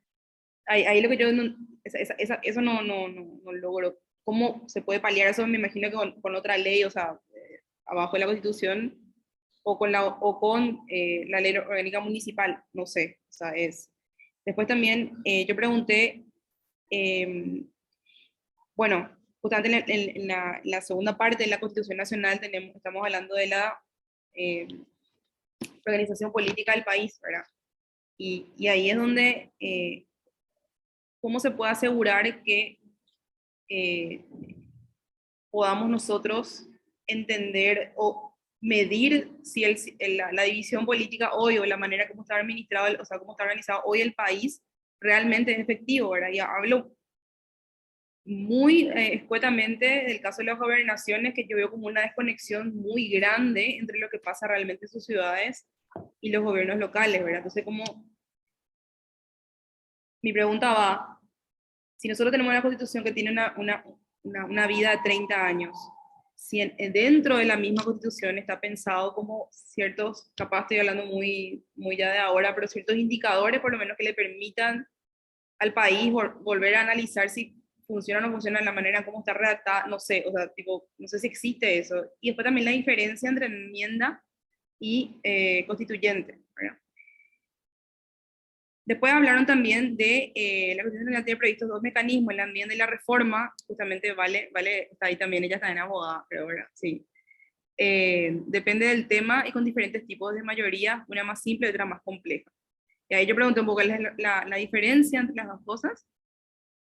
Ahí lo que yo no, eso no logro. ¿Cómo se puede paliar eso? Me imagino que con otra ley, o sea, abajo de la Constitución, o con la ley orgánica municipal, no sé, o sea, es... Después también yo pregunté, bueno, justamente en la segunda parte de la Constitución Nacional estamos hablando de la eh, organización política del país, ¿verdad? Y ahí es donde, ¿cómo se puede asegurar que eh, podamos nosotros entender o medir si la división política hoy o la manera como está administrado, o sea, cómo está organizado hoy el país realmente es efectivo, ¿verdad? Y hablo muy escuetamente del caso de las gobernaciones, que yo veo como una desconexión muy grande entre lo que pasa realmente en sus ciudades y los gobiernos locales, ¿verdad? Entonces, como mi pregunta va, si nosotros tenemos una constitución que tiene una vida de 30 años, si dentro de la misma constitución está pensado como ciertos, capaz estoy hablando muy, muy ya de ahora, pero ciertos indicadores por lo menos que le permitan al país volver a analizar si funciona o no funciona de la manera como está redactada, no sé, o sea, tipo, no sé si existe eso. Y después también la diferencia entre enmienda y constituyente, ¿verdad? Después hablaron también de la Constitución Nacional tiene previstos dos mecanismos, la enmienda y la reforma, justamente Vale está ahí también, ella está en abogada, pero ¿verdad? Sí. Depende del tema y con diferentes tipos de mayoría, una más simple y otra más compleja. Y ahí yo pregunté un poco la diferencia entre las dos cosas.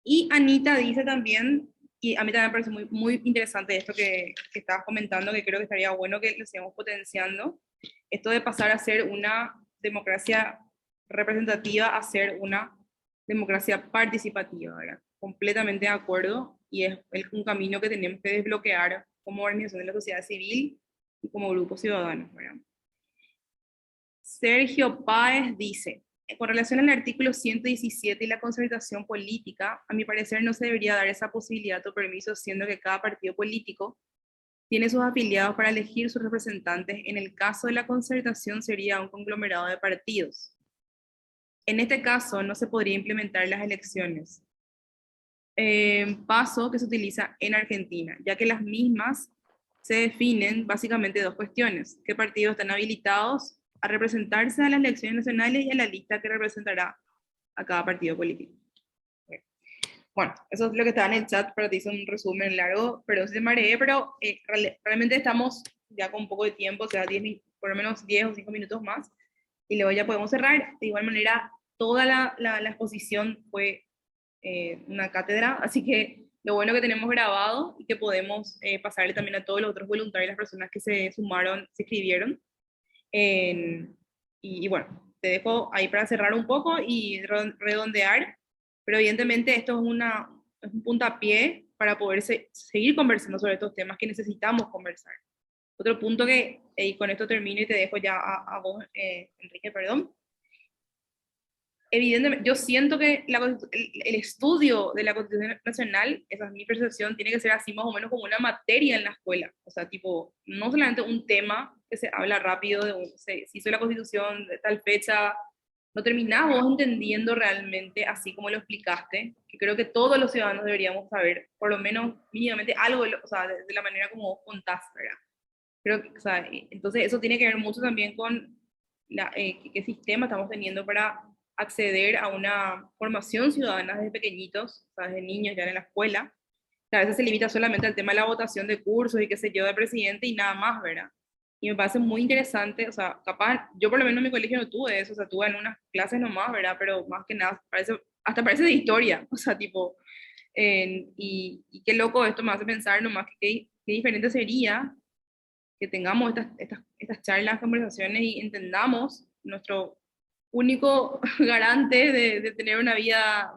Y Anita dice también, y a mí también me parece muy, muy interesante esto que estabas comentando, que creo que estaría bueno que lo sigamos potenciando, esto de pasar a ser una democracia representativa a ser una democracia participativa, ¿verdad? Completamente de acuerdo, y es un camino que tenemos que desbloquear como organización de la sociedad civil y como grupo ciudadano, ¿verdad? Sergio Páez dice, con relación al artículo 117 y la concertación política, a mi parecer no se debería dar esa posibilidad o permiso, siendo que cada partido político tiene sus afiliados para elegir sus representantes. En el caso de la concertación sería un conglomerado de partidos. En este caso no se podría implementar las elecciones. Paso que se utiliza en Argentina, ya que las mismas se definen básicamente dos cuestiones: qué partidos están habilitados a representarse a las elecciones nacionales y a la lista que representará a cada partido político. Bueno, eso es lo que está en el chat, para ti hice un resumen largo, pero sí te mareé, pero realmente estamos ya con un poco de tiempo, o sea, por lo menos 10 o 5 minutos más, y luego ya podemos cerrar. De igual manera, toda la exposición fue una cátedra, así que lo bueno que tenemos grabado y que podemos pasarle también a todos los otros voluntarios, las personas que se sumaron, se inscribieron. Y bueno, te dejo ahí para cerrar un poco y redondear, pero evidentemente esto es un puntapié para poder seguir conversando sobre estos temas que necesitamos conversar. Otro punto y con esto termino y te dejo ya a vos, Enrique, perdón. Evidentemente, yo siento que el estudio de la Constitución Nacional, esa es mi percepción, tiene que ser así más o menos como una materia en la escuela. O sea, tipo, no solamente un tema que se habla rápido, se hizo la Constitución de tal fecha, no terminás vos entendiendo realmente así como lo explicaste, que creo que todos los ciudadanos deberíamos saber, por lo menos mínimamente algo, o sea, de la manera como vos contás, ¿verdad? Creo que, o sea, entonces eso tiene que ver mucho también con qué sistema estamos teniendo para acceder a una formación ciudadana desde pequeñitos, o sea, desde niños ya en la escuela. A veces se limita solamente al tema de la votación de cursos y qué sé yo, de presidente y nada más, ¿verdad? Y me parece muy interesante, o sea, capaz, yo por lo menos en mi colegio no tuve eso, o sea, tuve en unas clases nomás, ¿verdad? Pero más que nada, hasta parece de historia, o sea, tipo, y qué loco esto me hace pensar nomás que qué diferente sería que tengamos estas charlas, conversaciones y entendamos nuestro único garante de tener una vida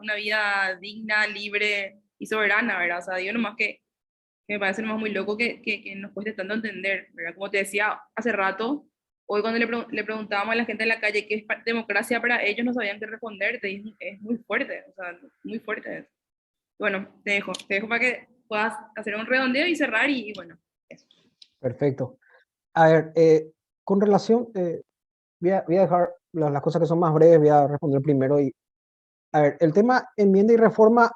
digna, libre y soberana, ¿verdad? O sea, digo nomás que me parece nomás muy loco que nos cueste tanto entender, ¿verdad? Como te decía hace rato, hoy cuando le preguntábamos a la gente en la calle qué es democracia para ellos, no sabían qué responder, es muy fuerte, o sea, muy fuerte. Bueno, te dejo para que puedas hacer un redondeo y cerrar y bueno, eso. Perfecto. A ver, con relación, voy a dejar las cosas que son más breves, voy a responder primero. A ver, el tema enmienda y reforma,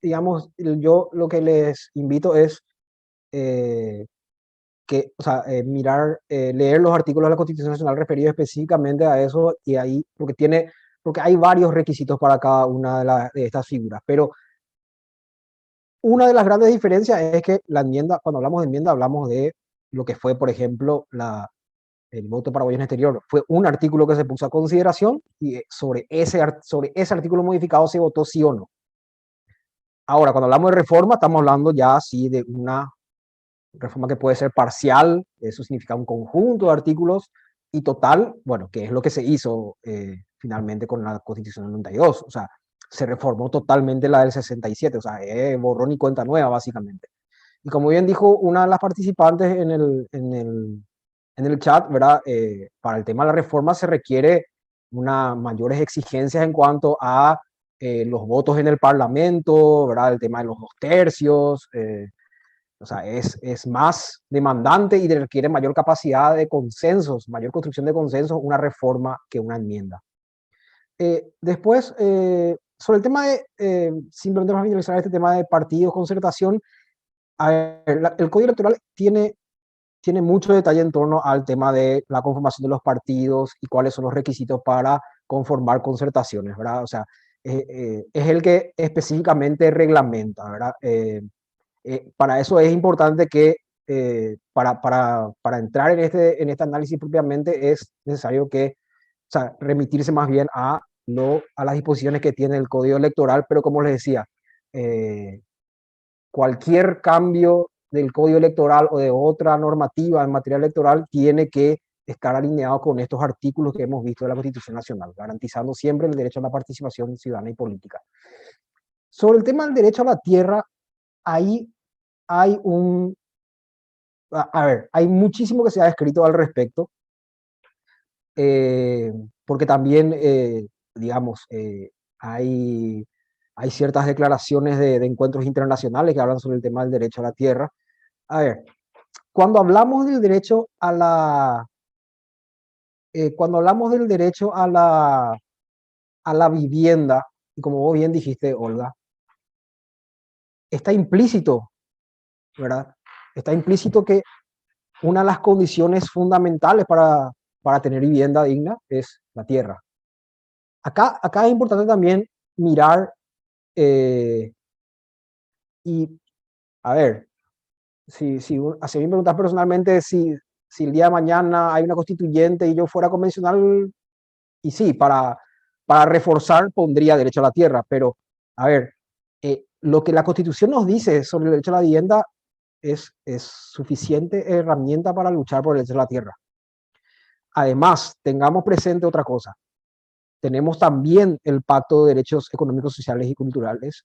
digamos, yo lo que les invito es o sea, leer los artículos de la Constitución Nacional referidos específicamente a eso, y ahí, porque hay varios requisitos para cada una de estas figuras, pero una de las grandes diferencias es que la enmienda, cuando hablamos de enmienda, hablamos de lo que fue, por ejemplo, el voto paraguayo en exterior. Fue un artículo que se puso a consideración y sobre ese artículo modificado se votó sí o no. Ahora, cuando hablamos de reforma, estamos hablando ya sí de una reforma que puede ser parcial, eso significa un conjunto de artículos, y total, bueno, que es lo que se hizo finalmente con la Constitución del 92. O sea, se reformó totalmente la del 67, o sea, borrón y cuenta nueva, básicamente. Y como bien dijo una de las participantes en el chat, ¿verdad? Para el tema de la reforma se requiere mayores exigencias en cuanto a los votos en el Parlamento, ¿verdad? El tema de los 2 tercios, o sea, es más demandante y requiere mayor capacidad de consensos, mayor construcción de consensos, una reforma que una enmienda. Después, sobre el tema simplemente vamos a finalizar este tema de partidos, concertación. A ver, el Código Electoral tiene mucho detalle en torno al tema de la conformación de los partidos y cuáles son los requisitos para conformar concertaciones, ¿verdad? O sea, es el que específicamente reglamenta, ¿verdad? Para eso es importante que para entrar en este análisis propiamente es necesario o sea, remitirse más bien a las disposiciones que tiene el Código Electoral, pero como les decía, cualquier cambio del Código Electoral o de otra normativa en materia electoral tiene que estar alineado con estos artículos que hemos visto de la Constitución Nacional, garantizando siempre el derecho a la participación ciudadana y política. Sobre el tema del derecho a la tierra, ahí hay hay muchísimo que se ha escrito al respecto, porque también, digamos, hay ciertas declaraciones de encuentros internacionales que hablan sobre el tema del derecho a la tierra. A ver, cuando hablamos del derecho a la vivienda, y como vos bien dijiste, Olga, está implícito, ¿verdad? está implícito que una de las condiciones fundamentales para tener vivienda digna es la tierra. Acá es importante también mirar y, a ver, si a mí me preguntas personalmente si el día de mañana hay una constituyente y yo fuera convencional, y sí, para reforzar pondría derecho a la tierra, pero, a ver, lo que la Constitución nos dice sobre el derecho a la vivienda es suficiente herramienta para luchar por el derecho a la tierra. Además, tengamos presente otra cosa. Tenemos también el Pacto de Derechos Económicos, Sociales y Culturales,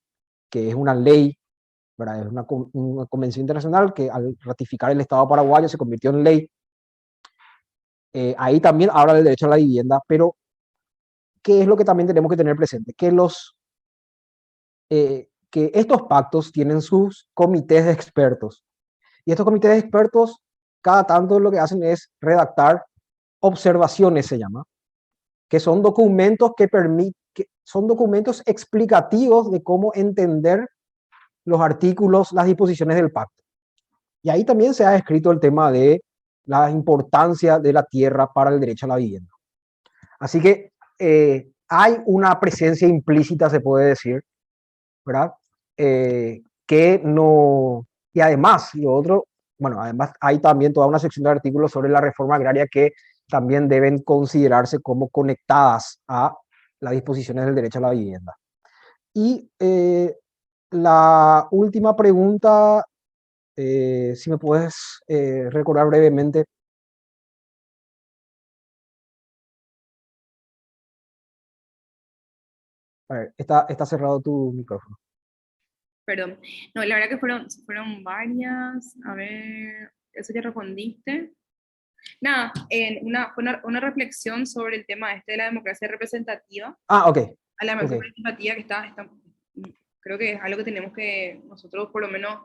que es una ley, ¿verdad? Es una convención internacional que al ratificar el Estado paraguayo se convirtió en ley. Ahí también habla del derecho a la vivienda, pero ¿qué es lo que también tenemos que tener presente? Que estos pactos tienen sus comités de expertos. Y estos comités de expertos, cada tanto lo que hacen es redactar observaciones, se llama, que son documentos son documentos explicativos de cómo entender los artículos, las disposiciones del pacto. Y ahí también se ha escrito el tema de la importancia de la tierra para el derecho a la vivienda. Así que hay una presencia implícita, se puede decir, ¿verdad? Que no... Y además, lo otro, bueno, además hay también toda una sección de artículos sobre la reforma agraria que también deben considerarse como conectadas a las disposiciones del derecho a la vivienda. Y la última pregunta, si me puedes recordar brevemente. A ver, está cerrado tu micrófono. Perdón. No, la verdad que fueron varias. A ver, eso ya respondiste. Nada, fue una reflexión sobre el tema este de la democracia representativa, Ah, ok. a la democracia Ok. representativa que creo que es algo que tenemos que, nosotros por lo menos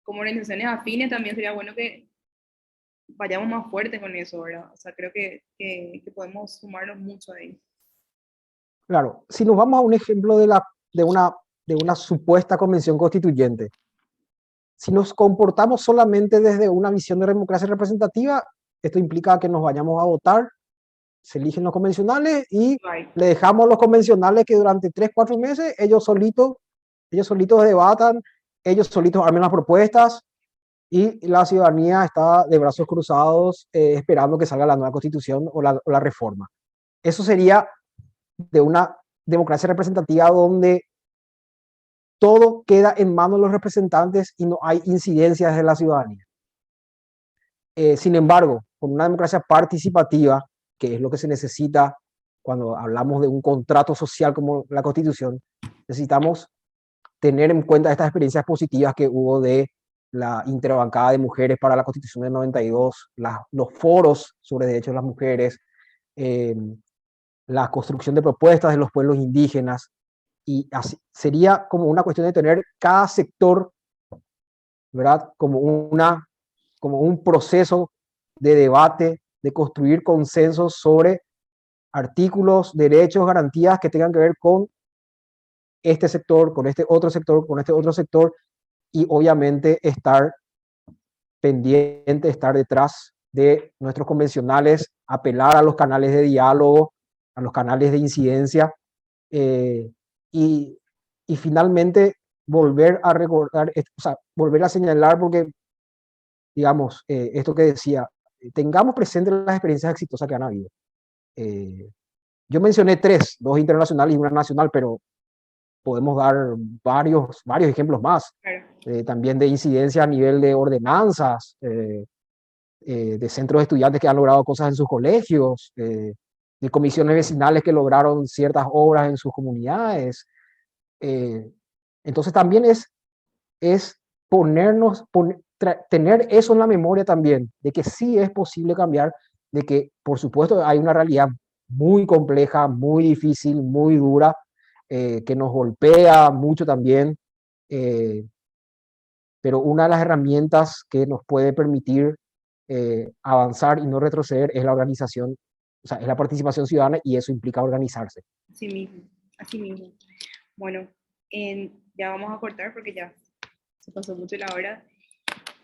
como organizaciones afines, también sería bueno que vayamos más fuerte con eso, ¿verdad? O sea, creo que podemos sumarnos mucho ahí. Claro, si nos vamos a un ejemplo de una supuesta convención constituyente, si nos comportamos solamente desde una visión de democracia representativa, esto implica que nos vayamos a votar, se eligen los convencionales y Bye. le dejamos a los convencionales que durante 3, 4 meses ellos solitos debatan, ellos solitos armen las propuestas y la ciudadanía está de brazos cruzados esperando que salga la nueva constitución o la reforma. Eso sería de una democracia representativa donde todo queda en manos de los representantes y no hay incidencias de la ciudadanía. Sin embargo, con una democracia participativa, que es lo que se necesita cuando hablamos de un contrato social como la Constitución, necesitamos tener en cuenta estas experiencias positivas que hubo de la interbancada de mujeres para la Constitución del 92, los foros sobre derechos de las mujeres, la construcción de propuestas de los pueblos indígenas, y así sería como una cuestión de tener cada sector, ¿verdad? Como un proceso de debate, de construir consensos sobre artículos, derechos, garantías que tengan que ver con este sector, con este otro sector, con este otro sector, y obviamente estar pendiente, estar detrás de nuestros convencionales, apelar a los canales de diálogo, a los canales de incidencia, y, y finalmente volver a recordar, o sea, volver a señalar, porque, digamos, esto que decía, tengamos presentes las experiencias exitosas que han habido. Yo mencioné 3, 2 internacionales y una nacional, pero podemos dar varios ejemplos más. Claro. También de incidencia a nivel de ordenanzas, de centros de estudiantes que han logrado cosas en sus colegios, de comisiones vecinales que lograron ciertas obras en sus comunidades. Entonces también es tener eso en la memoria también, de que sí es posible cambiar, de que por supuesto hay una realidad muy compleja, muy difícil, muy dura, que nos golpea mucho también, pero una de las herramientas que nos puede permitir avanzar y no retroceder es la organización, o sea, es la participación ciudadana, y eso implica organizarse. Así mismo, así mismo. Bueno, ya vamos a cortar porque ya se pasó mucho la hora.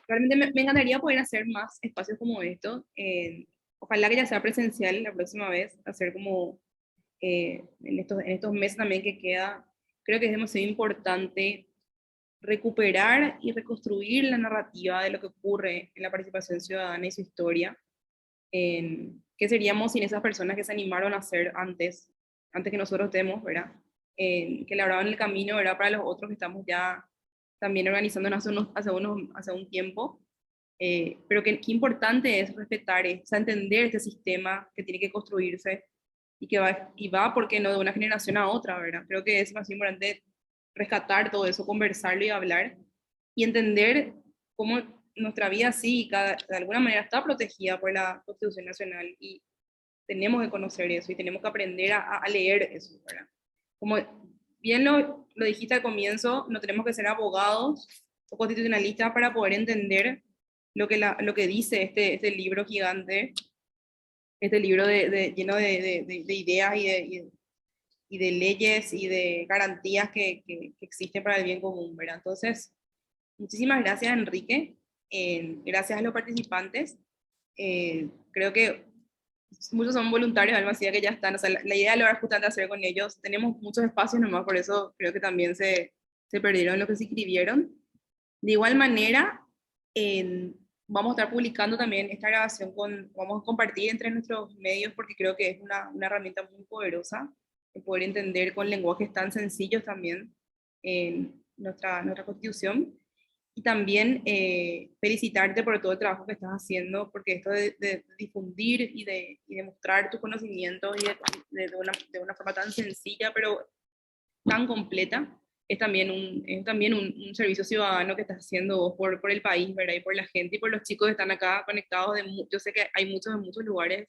realmente me encantaría poder hacer más espacios como estos. Ojalá que ya sea presencial la próxima vez, hacer como en estos meses también que queda. Creo que es demasiado importante recuperar y reconstruir la narrativa de lo que ocurre en la participación ciudadana y su historia. ¿Qué seríamos sin esas personas que se animaron a hacer antes que nosotros estemos, ¿verdad? Que labraban el camino, ¿verdad? Para los otros que estamos ya también organizándonos hace un tiempo. Pero qué importante es respetar, o sea, entender este sistema que tiene que construirse y va, ¿por qué no?, de una generación a otra, ¿verdad? Creo que es más importante rescatar todo eso, conversarlo y hablar, y entender cómo nuestra vida sí, de alguna manera está protegida por la Constitución Nacional, y tenemos que conocer eso, y tenemos que aprender a leer eso, ¿verdad? Como bien lo dijiste al comienzo, no tenemos que ser abogados o constitucionalistas para poder entender lo que dice este libro gigante, este libro lleno de ideas y de leyes y de garantías que existen para el bien común, ¿verdad? Entonces, muchísimas gracias, Enrique. Gracias a los participantes. Creo que muchos son voluntarios, algo así que ya están. O sea, la idea lo era justamente hacer con ellos. Tenemos muchos espacios nomás, por eso creo que también se perdieron los que se inscribieron. De igual manera, vamos a estar publicando también esta grabación, vamos a compartir entre nuestros medios, porque creo que es una herramienta muy poderosa de poder entender con lenguajes tan sencillos también nuestra Constitución. Y también felicitarte por todo el trabajo que estás haciendo, porque esto de difundir y de mostrar tus conocimientos y de una forma tan sencilla, pero tan completa, es también un servicio ciudadano que estás haciendo vos por el país, ¿verdad? Y por la gente y por los chicos que están acá conectados. Yo sé que hay muchos de muchos lugares.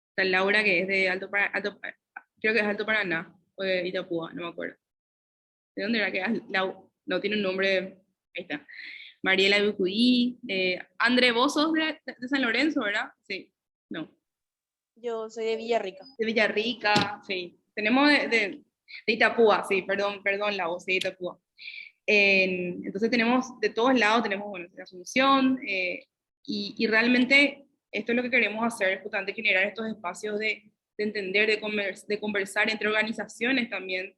Está Laura, que es de creo que es Alto Paraná, o de Itapúa, no me acuerdo. ¿De dónde era que es? No, tiene un nombre, ahí está. Mariela Bucuí, André, vos sos de San Lorenzo, ¿verdad? Sí, no. Yo soy de Villarrica. De Villarrica, sí. Tenemos de Itapúa, sí, perdón, la voz, de Itapúa. Entonces tenemos de todos lados, tenemos, bueno, de Asunción, y realmente esto es lo que queremos hacer, justamente generar estos espacios de entender, de conversar entre organizaciones también,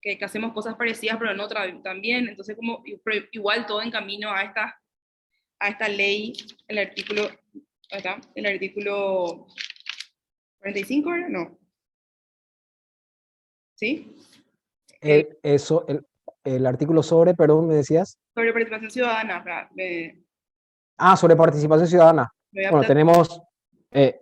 que hacemos cosas parecidas, pero no también. Entonces, igual todo en camino a esta ley, el artículo 45, ¿era? No. ¿Sí? El artículo sobre, perdón, me decías. Sobre participación ciudadana. Sobre participación ciudadana. Bueno, tenemos el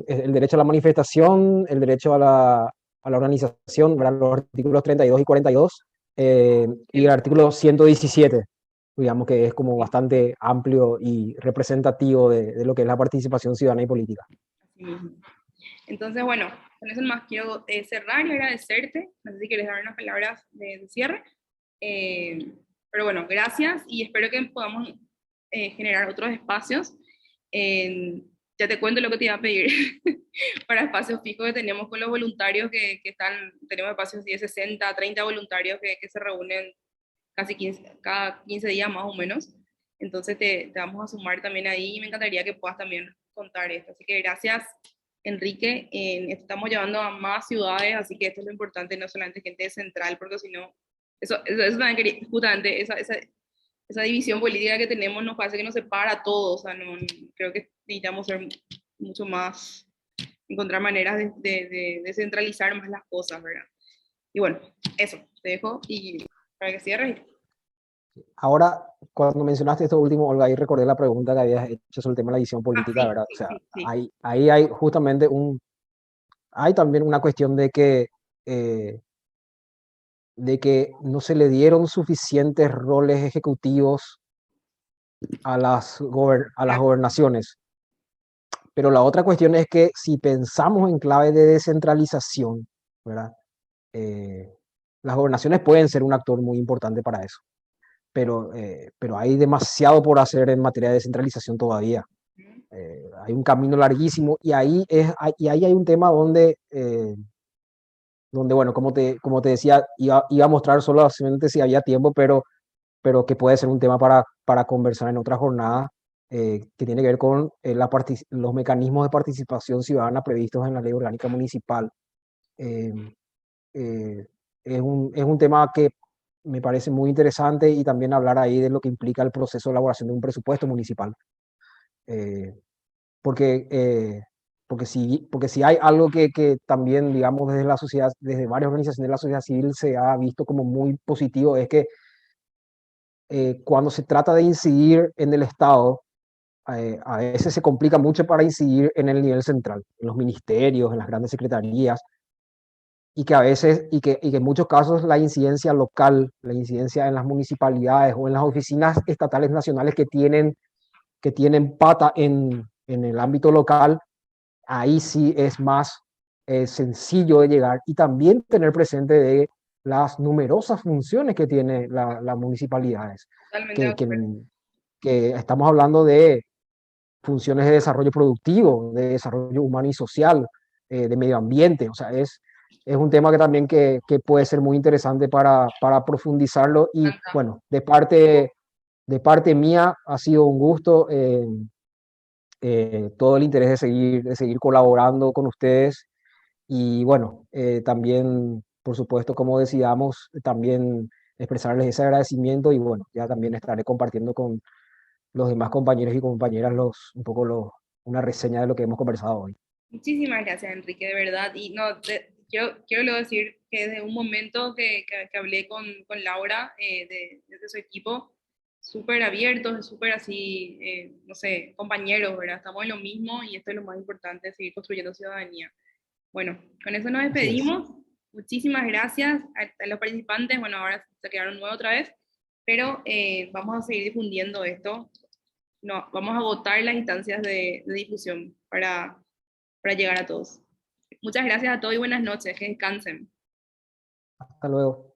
derecho a la manifestación, el derecho a la organización, ¿verdad? Los artículos 32 y 42, y el artículo 117, digamos que es como bastante amplio y representativo de lo que es la participación ciudadana y política. Así mismo. Entonces, bueno, con eso más quiero cerrar y agradecerte. No sé si quieres dar unas palabras de cierre. Pero bueno, gracias, y espero que podamos generar otros espacios. Ya te cuento lo que te iba a pedir para espacios fijos que tenemos con los voluntarios tenemos espacios de 60, 30 voluntarios que se reúnen cada 15 días más o menos. Entonces te vamos a sumar también ahí, y me encantaría que puedas también contar esto. Así que gracias, Enrique. Estamos llevando a más ciudades, así que esto es lo importante, no solamente gente de Central, porque si no, eso también quería, justamente esa división política que tenemos nos parece que nos separa a todos. O sea, creo que necesitamos ser mucho más, encontrar maneras de centralizar más las cosas, ¿verdad? Y bueno, eso, te dejo y para que cierres. Ahora, cuando mencionaste esto último, Olga, ahí recordé la pregunta que habías hecho sobre el tema de la división política, sí, ¿verdad? Sí, o sea, sí. ahí hay justamente hay también una cuestión de que no se le dieron suficientes roles ejecutivos a las gobernaciones. Pero la otra cuestión es que si pensamos en clave de descentralización, ¿verdad? Las gobernaciones pueden ser un actor muy importante para eso, pero hay demasiado por hacer en materia de descentralización todavía. Hay un camino larguísimo, y ahí hay un tema donde bueno, como te decía, iba a mostrar solamente si había tiempo, pero pero que puede ser un tema para conversar en otra jornada, que tiene que ver con los mecanismos de participación ciudadana previstos en la Ley Orgánica Municipal. Eh, eh, es un tema que me parece muy interesante, y también hablar ahí de lo que implica el proceso de elaboración de un presupuesto municipal. Eh, porque, porque si hay algo que también, digamos, desde la sociedad, desde varias organizaciones de la sociedad civil se ha visto como muy positivo, es que cuando se trata de incidir en el Estado, a veces se complica mucho para incidir en el nivel central, en los ministerios, en las grandes secretarías, y que a veces, y que en muchos casos la incidencia local, la incidencia en las municipalidades o en las oficinas estatales nacionales que tienen pata en el ámbito local, ahí sí es más sencillo de llegar, y también tener presente de las numerosas funciones que tiene las municipalidades, Totalmente de acuerdo. que estamos hablando de funciones de desarrollo productivo, de desarrollo humano y social, de medio ambiente. O sea, es un tema que también que puede ser muy interesante para profundizarlo. Me Y encanta. bueno, de parte mía ha sido un gusto todo el interés de seguir colaborando con ustedes. Y bueno, también, por supuesto, como decidamos, también expresarles ese agradecimiento, y bueno, ya también estaré compartiendo con los demás compañeros y compañeras una reseña de lo que hemos conversado hoy. Muchísimas gracias, Enrique, de verdad. Y no, quiero luego decir que desde un momento que hablé con Laura, de su equipo, súper abiertos, súper así, no sé, compañeros, ¿verdad? Estamos en lo mismo y esto es lo más importante, seguir construyendo ciudadanía. Bueno, con eso nos Así es. despedimos. Muchísimas gracias a los participantes. Bueno, ahora se quedaron nuevos otra vez, pero vamos a seguir difundiendo esto. No, vamos a agotar las instancias de difusión para llegar a todos. Muchas gracias a todos y buenas noches. Que descansen. Hasta luego.